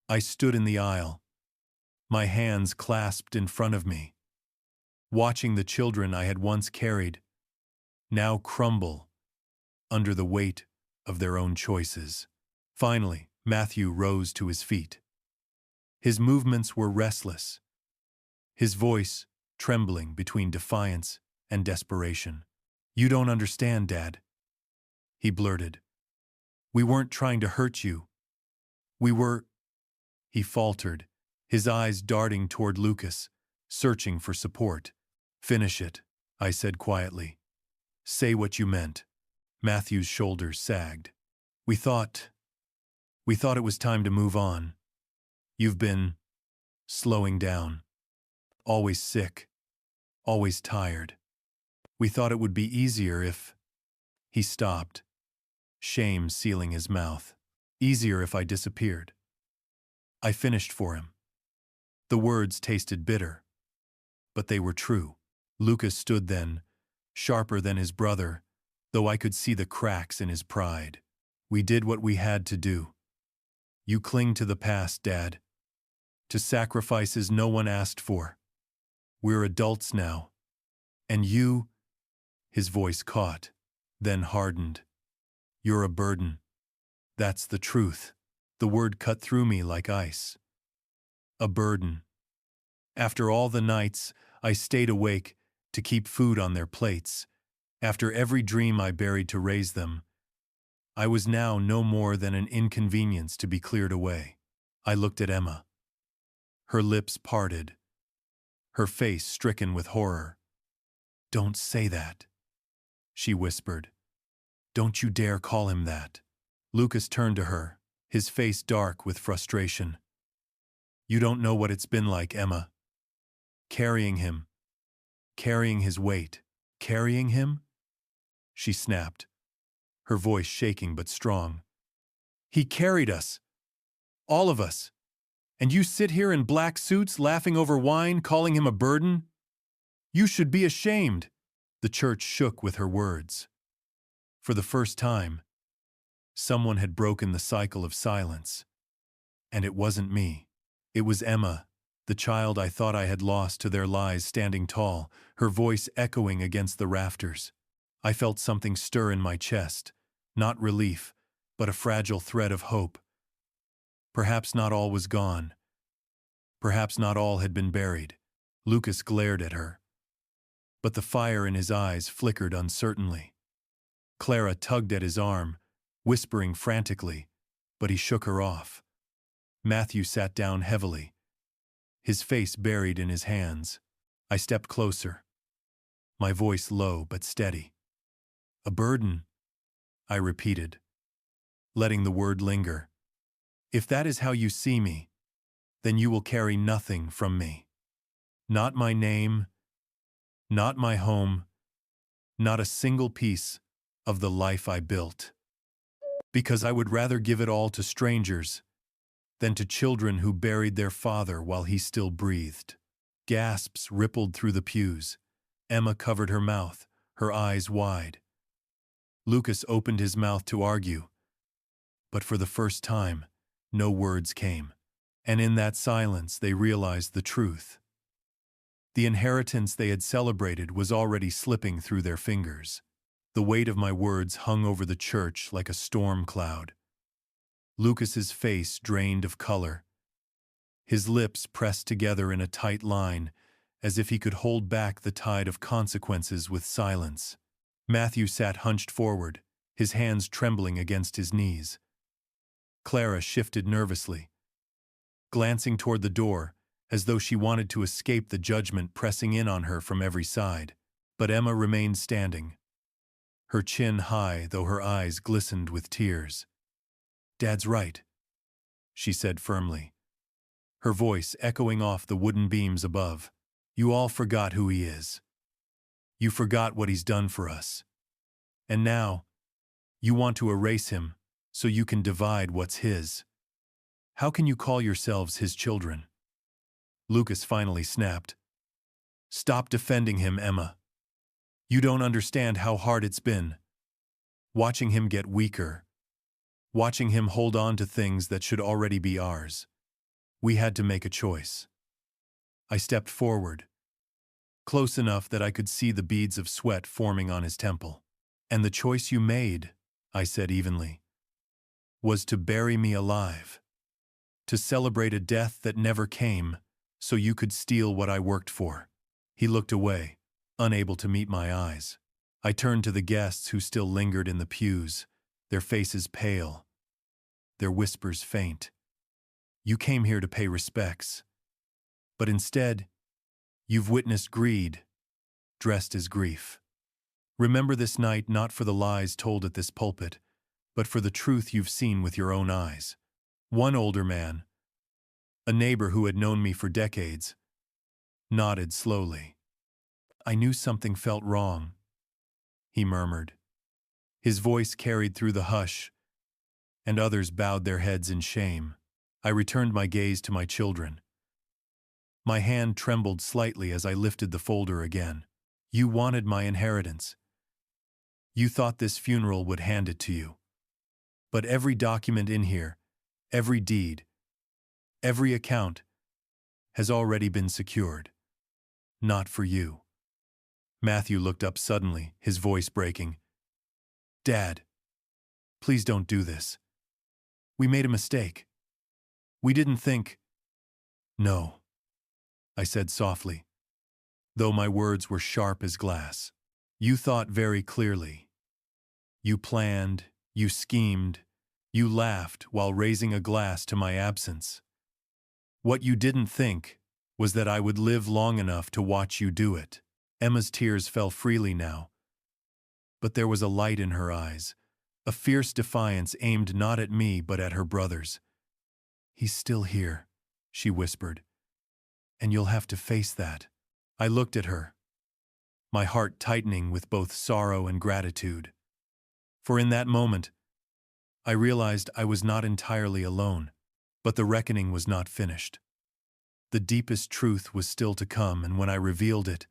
I stood in the aisle, my hands clasped in front of me, watching the children I had once carried now crumble under the weight of their own choices. Finally, Matthew rose to his feet. His movements were restless, his voice trembling between defiance and desperation. You don't understand, Dad, he blurted. We weren't trying to hurt you. We were... He faltered, his eyes darting toward Lucas, searching for support. Finish it, I said quietly. Say what you meant. Matthew's shoulders sagged. We thought it was time to move on. You've been slowing down. Always sick. Always tired. We thought it would be easier if... He stopped, shame sealing his mouth. Easier if I disappeared. I finished for him. The words tasted bitter, but they were true. Lucas stood then, sharper than his brother, though I could see the cracks in his pride. We did what we had to do. You cling to the past, Dad, to sacrifices no one asked for. We're adults now, and you... His voice caught, then hardened. You're a burden. That's the truth. The word cut through me like ice. A burden. After all the nights I stayed awake to keep food on their plates, after every dream I buried to raise them, I was now no more than an inconvenience to be cleared away. I looked at Emma. Her lips parted, her face stricken with horror. Don't say that, she whispered. Don't you dare call him that. Lucas turned to her, his face dark with frustration. You don't know what it's been like, Emma. Carrying him, carrying his weight. Carrying him? She snapped, her voice shaking but strong. He carried us. All of us. And you sit here in black suits laughing over wine, calling him a burden? You should be ashamed. The church shook with her words. For the first time, someone had broken the cycle of silence. And it wasn't me. It was Emma, the child I thought I had lost to their lies, standing tall, her voice echoing against the rafters. I felt something stir in my chest, not relief, but a fragile thread of hope. Perhaps not all was gone. Perhaps not all had been buried. Lucas glared at her. But the fire in his eyes flickered uncertainly. Clara tugged at his arm, whispering frantically, but he shook her off. Matthew sat down heavily, his face buried in his hands. I stepped closer, my voice low but steady. A burden, I repeated, letting the word linger. If that is how you see me, then you will carry nothing from me. Not my name, not my home, not a single piece of the life I built. Because I would rather give it all to strangers than to children who buried their father while he still breathed. Gasps rippled through the pews. Emma covered her mouth, her eyes wide. Lucas opened his mouth to argue, but for the first time, no words came. And in that silence they realized the truth. The inheritance they had celebrated was already slipping through their fingers. The weight of my words hung over the church like a storm cloud. Lucas's face drained of color. His lips pressed together in a tight line, as if he could hold back the tide of consequences with silence. Matthew sat hunched forward, his hands trembling against his knees. Clara shifted nervously, glancing toward the door, as though she wanted to escape the judgment pressing in on her from every side. But Emma remained standing, her chin high though her eyes glistened with tears. "Dad's right," she said firmly, her voice echoing off the wooden beams above. "You all forgot who he is. You forgot what he's done for us. And now, you want to erase him so you can divide what's his. How can you call yourselves his children?" Lucas finally snapped. "Stop defending him, Emma. You don't understand how hard it's been. Watching him get weaker. Watching him hold on to things that should already be ours. We had to make a choice." I stepped forward, close enough that I could see the beads of sweat forming on his temple. "And the choice you made," I said evenly, "was to bury me alive. To celebrate a death that never came, so you could steal what I worked for." He looked away, unable to meet my eyes. I turned to the guests who still lingered in the pews, their faces pale, their whispers faint. "You came here to pay respects. But instead, you've witnessed greed, dressed as grief. Remember this night not for the lies told at this pulpit, but for the truth you've seen with your own eyes." One older man, a neighbor who had known me for decades, nodded slowly. "I knew something felt wrong," he murmured. His voice carried through the hush, and others bowed their heads in shame. I returned my gaze to my children. My hand trembled slightly as I lifted the folder again. "You wanted my inheritance. You thought this funeral would hand it to you. But every document in here, every deed, every account, has already been secured. Not for you." Matthew looked up suddenly, his voice breaking. "Dad, please don't do this. We made a mistake. We didn't think—" "No," I said softly, though my words were sharp as glass. "You thought very clearly. You planned, you schemed, you laughed while raising a glass to my absence. What you didn't think was that I would live long enough to watch you do it." Emma's tears fell freely now, but there was a light in her eyes, a fierce defiance aimed not at me but at her brothers. "He's still here," she whispered, "and you'll have to face that." I looked at her, my heart tightening with both sorrow and gratitude. For in that moment, I realized I was not entirely alone, but the reckoning was not finished. The deepest truth was still to come, and when I revealed it,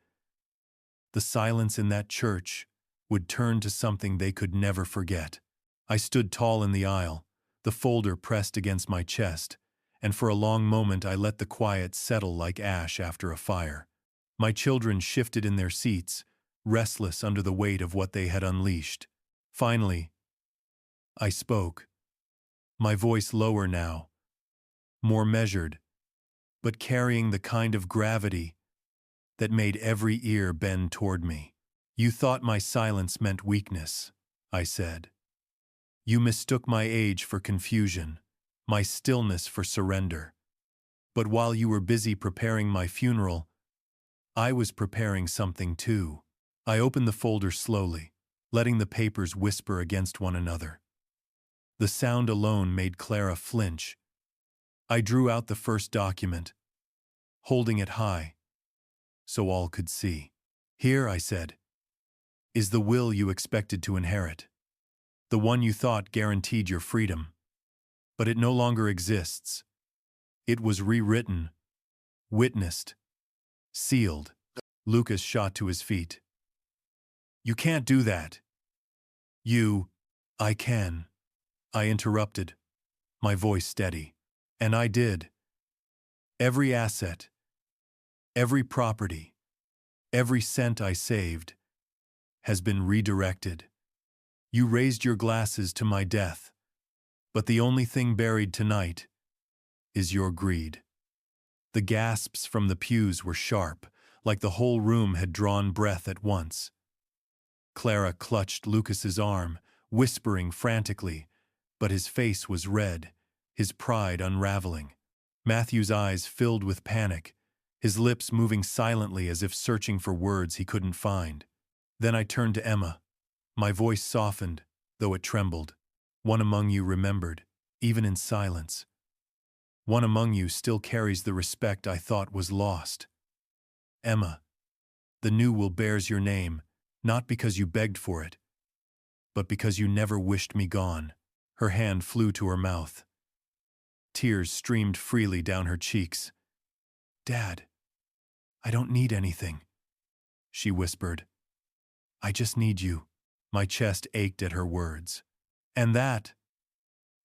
the silence in that church would turn to something they could never forget. I stood tall in the aisle, the folder pressed against my chest, and for a long moment I let the quiet settle like ash after a fire. My children shifted in their seats, restless under the weight of what they had unleashed. Finally, I spoke, my voice lower now, more measured, but carrying the kind of gravity that made every ear bend toward me. "You thought my silence meant weakness," I said. "You mistook my age for confusion, my stillness for surrender. But while you were busy preparing my funeral, I was preparing something too." I opened the folder slowly, letting the papers whisper against one another. The sound alone made Clara flinch. I drew out the first document, holding it high, so all could see. "Here," I said, "is the will you expected to inherit. The one you thought guaranteed your freedom. But it no longer exists. It was rewritten, witnessed, sealed." Lucas shot to his feet. "You can't do that." "I can," I interrupted, my voice steady. "And I did. Every asset, every property, every cent I saved has been redirected. You raised your glasses to my death, but the only thing buried tonight is your greed." The gasps from the pews were sharp, like the whole room had drawn breath at once. Clara clutched Lucas's arm, whispering frantically, but his face was red, his pride unraveling. Matthew's eyes filled with panic, his lips moving silently as if searching for words he couldn't find. Then I turned to Emma. My voice softened, though it trembled. "One among you remembered, even in silence. One among you still carries the respect I thought was lost. Emma, the new will bears your name, not because you begged for it, but because you never wished me gone." Her hand flew to her mouth. Tears streamed freely down her cheeks. "Dad, I don't need anything," she whispered. "I just need you." My chest ached at her words. "And that,"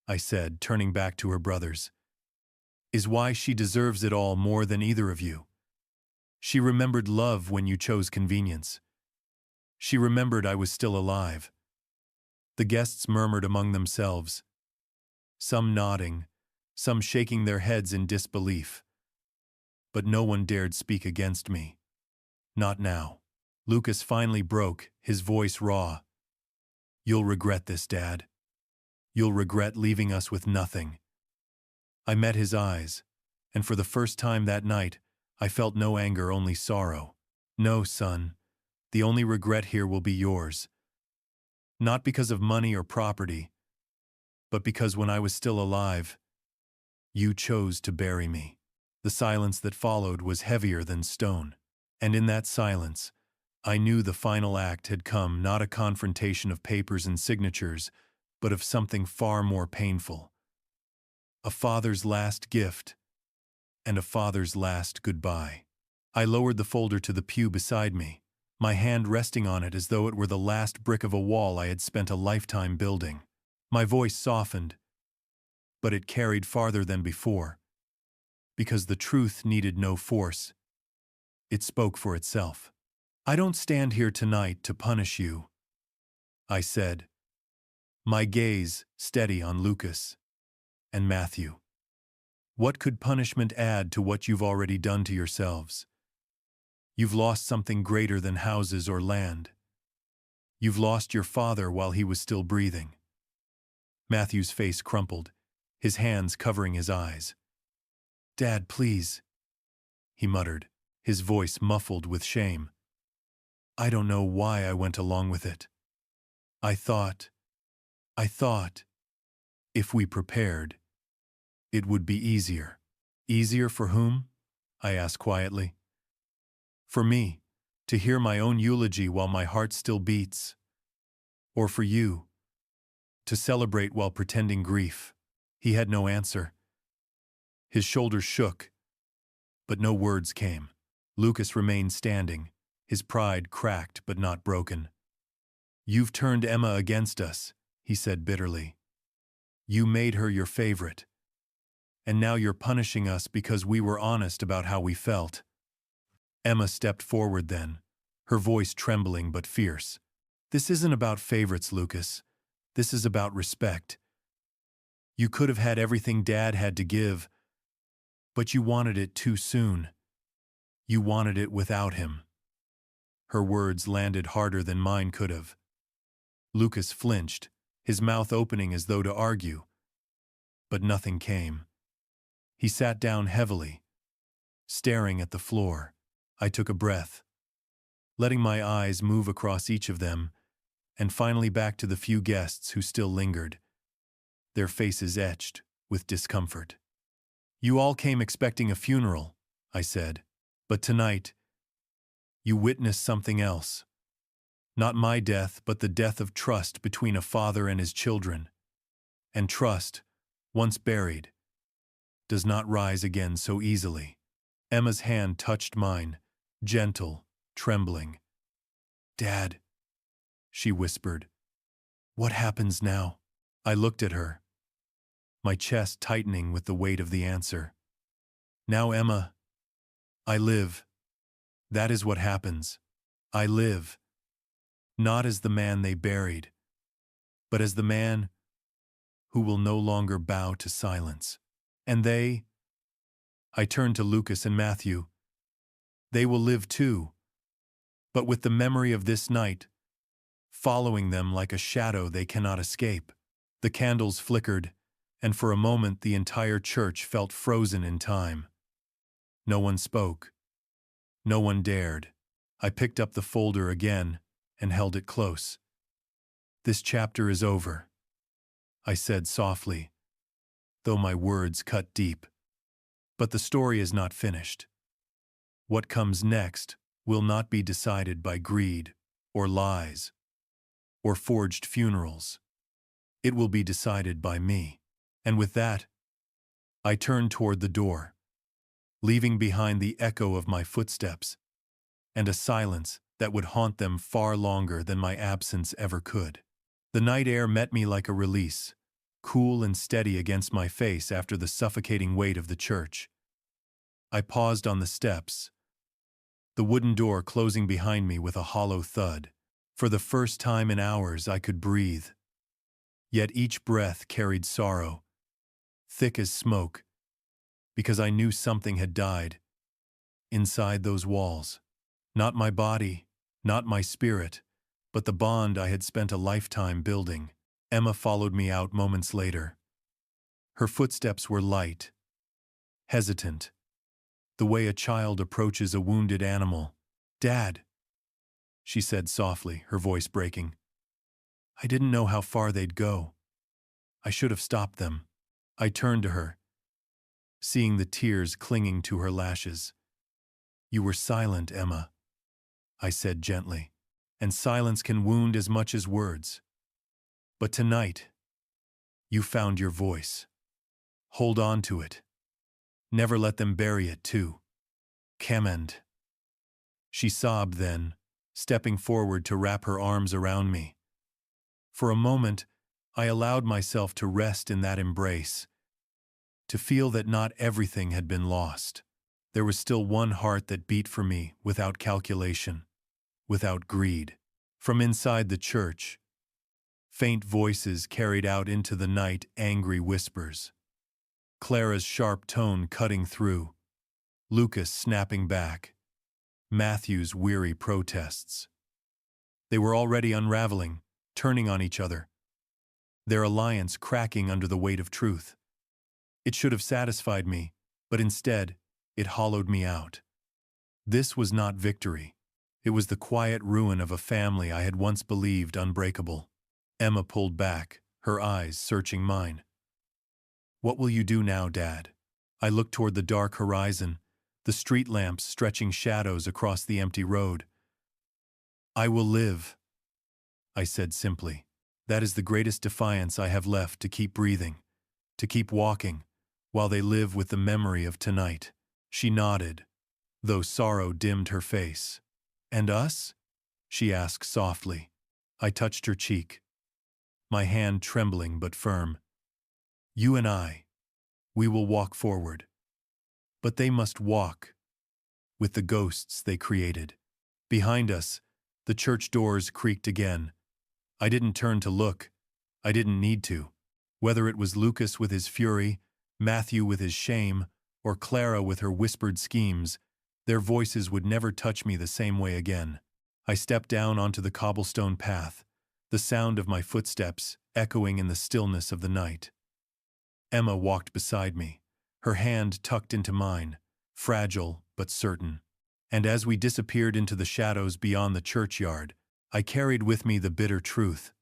I said, turning back to her brothers, "is why she deserves it all more than either of you. She remembered love when you chose convenience. She remembered I was still alive." The guests murmured among themselves, some nodding, some shaking their heads in disbelief. But no one dared speak against me. Not now. Lucas finally broke, his voice raw. "You'll regret this, Dad. You'll regret leaving us with nothing." I met his eyes, and for the first time that night, I felt no anger, only sorrow. "No, son, the only regret here will be yours. Not because of money or property, but because when I was still alive, you chose to bury me." The silence that followed was heavier than stone, and in that silence, I knew the final act had come, not a confrontation of papers and signatures, but of something far more painful. A father's last gift, and a father's last goodbye. I lowered the folder to the pew beside me, my hand resting on it as though it were the last brick of a wall I had spent a lifetime building. My voice softened, but it carried farther than before. Because the truth needed no force, it spoke for itself. "I don't stand here tonight to punish you," I said, my gaze steady on Lucas and Matthew. "What could punishment add to what you've already done to yourselves? You've lost something greater than houses or land. You've lost your father while he was still breathing." Matthew's face crumpled, his hands covering his eyes. "Dad, please," he muttered, his voice muffled with shame. "I don't know why I went along with it. I thought, if we prepared, it would be easier." "Easier for whom?" I asked quietly. "For me, To hear my own eulogy while my heart still beats? Or for you, to celebrate while pretending grief? He had no answer. His shoulders shook, but no words came. Lucas remained standing, his pride cracked but not broken. "You've turned Emma against us," he said bitterly. "You made her your favorite. And now you're punishing us because we were honest about how we felt." Emma stepped forward then, her voice trembling but fierce. "This isn't about favorites, Lucas. This is about respect. You could have had everything Dad had to give, but you wanted it too soon. You wanted it without him." Her words landed harder than mine could have. Lucas flinched, his mouth opening as though to argue. But nothing came. He sat down heavily, staring at the floor. I took a breath, letting my eyes move across each of them, and finally back to the few guests who still lingered, their faces etched with discomfort. "You all came expecting a funeral," I said, "but tonight, you witnessed something else. Not my death, but the death of trust between a father and his children. And trust, once buried, does not rise again so easily." Emma's hand touched mine, gentle, trembling. "Dad," she whispered, "what happens now?" I looked at her, my chest tightening with the weight of the answer. "Now, Emma, I live. That is what happens. I live. Not as the man they buried, but as the man who will no longer bow to silence. And they," I turned to Lucas and Matthew, "they will live too, but with the memory of this night following them like a shadow they cannot escape." The candles flickered, and for a moment the entire church felt frozen in time. No one spoke. No one dared. I picked up the folder again and held it close. "This chapter is over," I said softly, though my words cut deep. "But the story is not finished. What comes next will not be decided by greed or lies or forged funerals. It will be decided by me." And with that, I turned toward the door, leaving behind the echo of my footsteps and a silence that would haunt them far longer than my absence ever could. The night air met me like a release, cool and steady against my face after the suffocating weight of the church. I paused on the steps, the wooden door closing behind me with a hollow thud. For the first time in hours I could breathe. Yet each breath carried sorrow, thick as smoke, because I knew something had died inside those walls. Not my body, not my spirit, but the bond I had spent a lifetime building. Emma followed me out moments later. Her footsteps were light, hesitant, the way a child approaches a wounded animal. "Dad," she said softly, her voice breaking. "I didn't know how far they'd go. I should have stopped them." I turned to her, seeing the tears clinging to her lashes. "You were silent, Emma," I said gently, "and silence can wound as much as words. But tonight, you found your voice. Hold on to it. Never let them bury it, too. Kement." She sobbed then, stepping forward to wrap her arms around me. For a moment, I allowed myself to rest in that embrace, to feel that not everything had been lost. There was still one heart that beat for me without calculation, without greed. From inside the church, faint voices carried out into the night angry whispers. Clara's sharp tone cutting through, Lucas snapping back, Matthew's weary protests. They were already unraveling, turning on each other, their alliance cracking under the weight of truth. It should have satisfied me, but instead, it hollowed me out. This was not victory. It was the quiet ruin of a family I had once believed unbreakable. Emma pulled back, her eyes searching mine. "What will you do now, Dad?" I looked toward the dark horizon, the street lamps stretching shadows across the empty road. I will live, I said simply. That is the greatest defiance I have left to keep breathing, to keep walking, while they live with the memory of tonight. She nodded, though sorrow dimmed her face. And us? She asked softly. I touched her cheek, my hand trembling but firm. You and I, we will walk forward. But they must walk with the ghosts they created. Behind us, the church doors creaked again. I didn't turn to look. I didn't need to. Whether it was Lucas with his fury, Matthew with his shame, or Clara with her whispered schemes, their voices would never touch me the same way again. I stepped down onto the cobblestone path, the sound of my footsteps echoing in the stillness of the night. Emma walked beside me, her hand tucked into mine, fragile but certain. And as we disappeared into the shadows beyond the churchyard, I carried with me the bitter truth.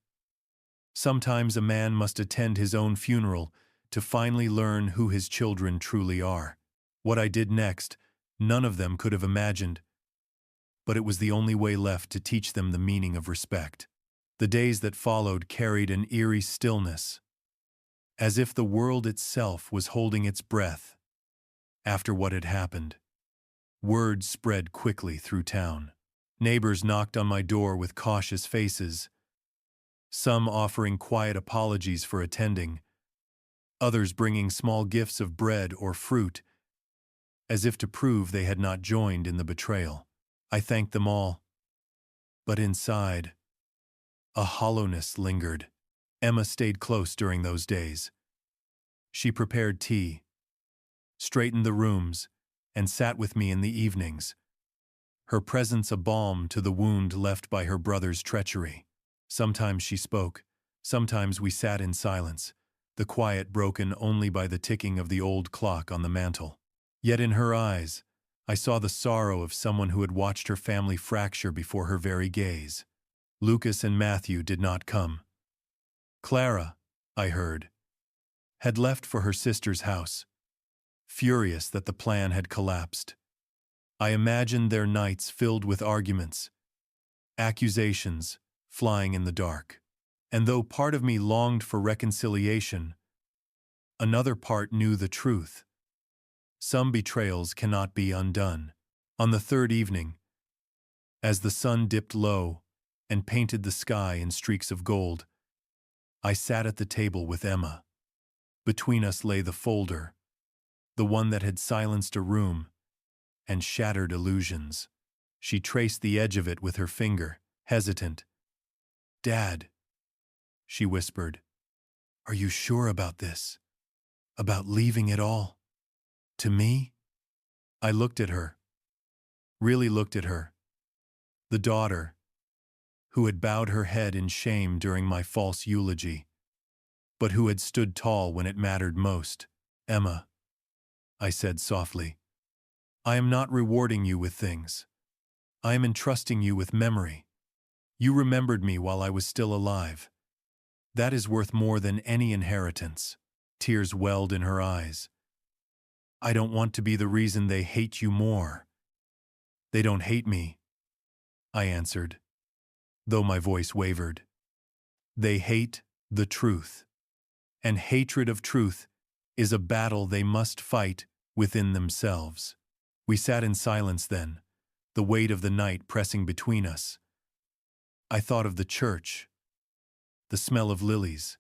Sometimes a man must attend his own funeral to finally learn who his children truly are. What I did next, none of them could have imagined, but it was the only way left to teach them the meaning of respect. The days that followed carried an eerie stillness, as if the world itself was holding its breath. After what had happened, word spread quickly through town. Neighbors knocked on my door with cautious faces, some offering quiet apologies for attending, others bringing small gifts of bread or fruit, as if to prove they had not joined in the betrayal. I thanked them all, but inside, a hollowness lingered. Emma stayed close during those days. She prepared tea, straightened the rooms, and sat with me in the evenings, her presence a balm to the wound left by her brother's treachery. Sometimes she spoke, sometimes we sat in silence, the quiet broken only by the ticking of the old clock on the mantel. Yet in her eyes, I saw the sorrow of someone who had watched her family fracture before her very gaze. Lucas and Matthew did not come. Clara, I heard, had left for her sister's house, furious that the plan had collapsed. I imagined their nights filled with arguments, accusations, flying in the dark. And though part of me longed for reconciliation, another part knew the truth. Some betrayals cannot be undone. On the third evening, as the sun dipped low and painted the sky in streaks of gold, I sat at the table with Emma. Between us lay the folder, the one that had silenced a room and shattered illusions. She traced the edge of it with her finger, hesitant. "Dad," she whispered, "are you sure about this? About leaving it all? To me?" I looked at her, really looked at her. The daughter, who had bowed her head in shame during my false eulogy, but who had stood tall when it mattered most. "Emma," I said softly, "I am not rewarding you with things. I am entrusting you with memory. You remembered me while I was still alive. That is worth more than any inheritance." Tears welled in her eyes. "I don't want to be the reason they hate you more." "They don't hate me," I answered, though my voice wavered. "They hate the truth. And hatred of truth is a battle they must fight within themselves." We sat in silence then, the weight of the night pressing between us. I thought of the church, the smell of lilies,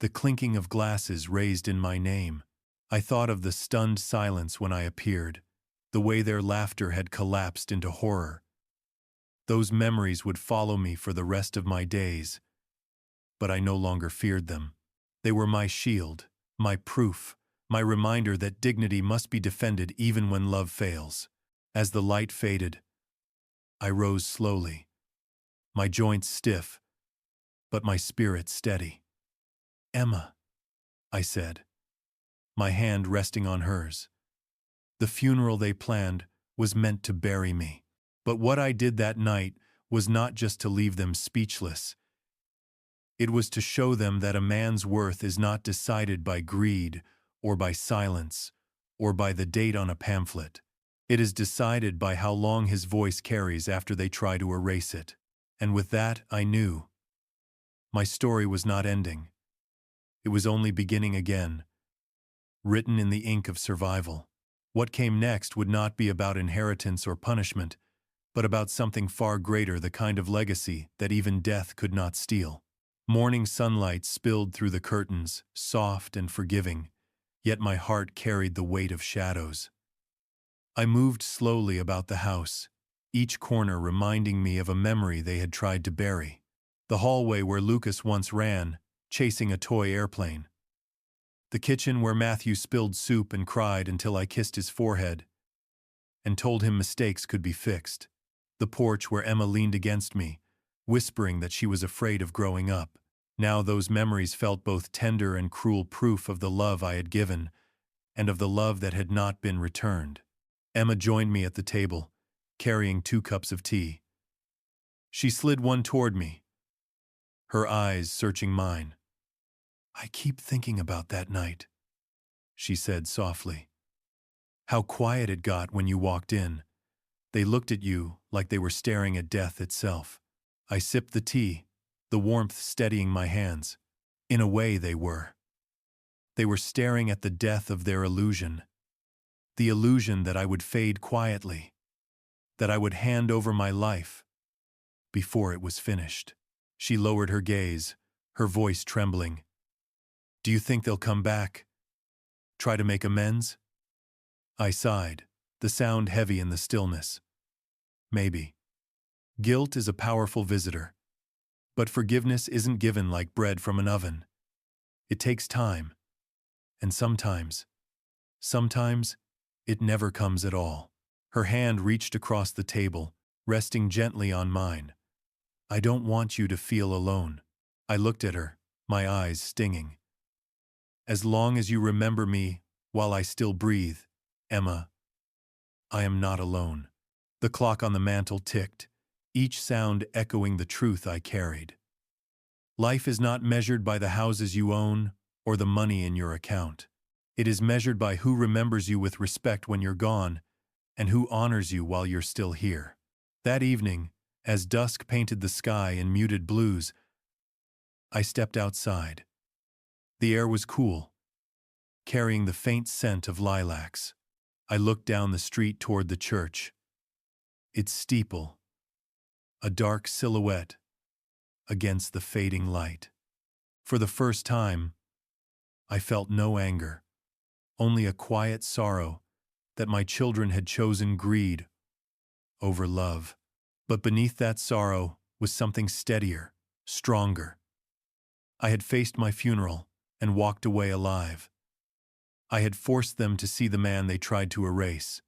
the clinking of glasses raised in my name. I thought of the stunned silence when I appeared, the way their laughter had collapsed into horror. Those memories would follow me for the rest of my days, but I no longer feared them. They were my shield, my proof, my reminder that dignity must be defended even when love fails. As the light faded, I rose slowly, my joints stiff, but my spirit steady. "Emma," I said, my hand resting on hers. The funeral they planned was meant to bury me. But what I did that night was not just to leave them speechless. It was to show them that a man's worth is not decided by greed or by silence or by the date on a pamphlet. It is decided by how long his voice carries after they try to erase it. And with that, I knew. My story was not ending. It was only beginning again, written in the ink of survival. What came next would not be about inheritance or punishment, but about something far greater, the kind of legacy that even death could not steal. Morning sunlight spilled through the curtains, soft and forgiving, yet my heart carried the weight of shadows. I moved slowly about the house, each corner reminding me of a memory they had tried to bury. The hallway where Lucas once ran, chasing a toy airplane. The kitchen where Matthew spilled soup and cried until I kissed his forehead and told him mistakes could be fixed. The porch where Emma leaned against me, whispering that she was afraid of growing up. Now those memories felt both tender and cruel proof of the love I had given and of the love that had not been returned. Emma joined me at the table, carrying 2 cups of tea. She slid one toward me, her eyes searching mine. "I keep thinking about that night," she said softly. "How quiet it got when you walked in. They looked at you like they were staring at death itself." I sipped the tea, the warmth steadying my hands. In a way, they were. They were staring at the death of their illusion. The illusion that I would fade quietly, that I would hand over my life before it was finished. She lowered her gaze, her voice trembling. "Do you think they'll come back? Try to make amends?" I sighed, the sound heavy in the stillness. "Maybe. Guilt is a powerful visitor, but forgiveness isn't given like bread from an oven. It takes time, and sometimes, it never comes at all." Her hand reached across the table, resting gently on mine. "I don't want you to feel alone." I looked at her, my eyes stinging. "As long as you remember me while I still breathe, Emma, I am not alone." The clock on the mantel ticked, each sound echoing the truth I carried. Life is not measured by the houses you own or the money in your account. It is measured by who remembers you with respect when you're gone and who honors you while you're still here. That evening, as dusk painted the sky in muted blues, I stepped outside. The air was cool, carrying the faint scent of lilacs. I looked down the street toward the church. Its steeple, a dark silhouette against the fading light. For the first time, I felt no anger, only a quiet sorrow that my children had chosen greed over love. But beneath that sorrow was something steadier, stronger. I had faced my funeral and walked away alive. I had forced them to see the man they tried to erase,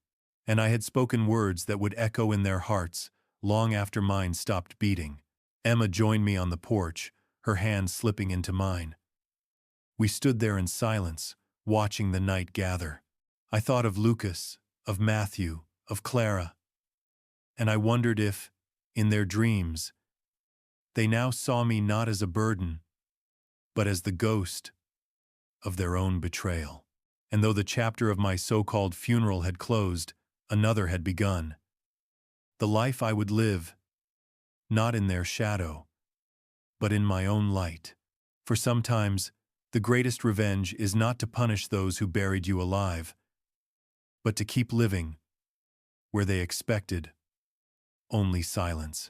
and I had spoken words that would echo in their hearts long after mine stopped beating. Emma joined me on the porch, her hand slipping into mine. We stood there in silence, watching the night gather. I thought of Lucas, of Matthew, of Clara, and I wondered if, in their dreams, they now saw me not as a burden, but as the ghost of their own betrayal. And though the chapter of my so-called funeral had closed, another had begun. The life I would live, not in their shadow, but in my own light. For sometimes, the greatest revenge is not to punish those who buried you alive, but to keep living where they expected only silence.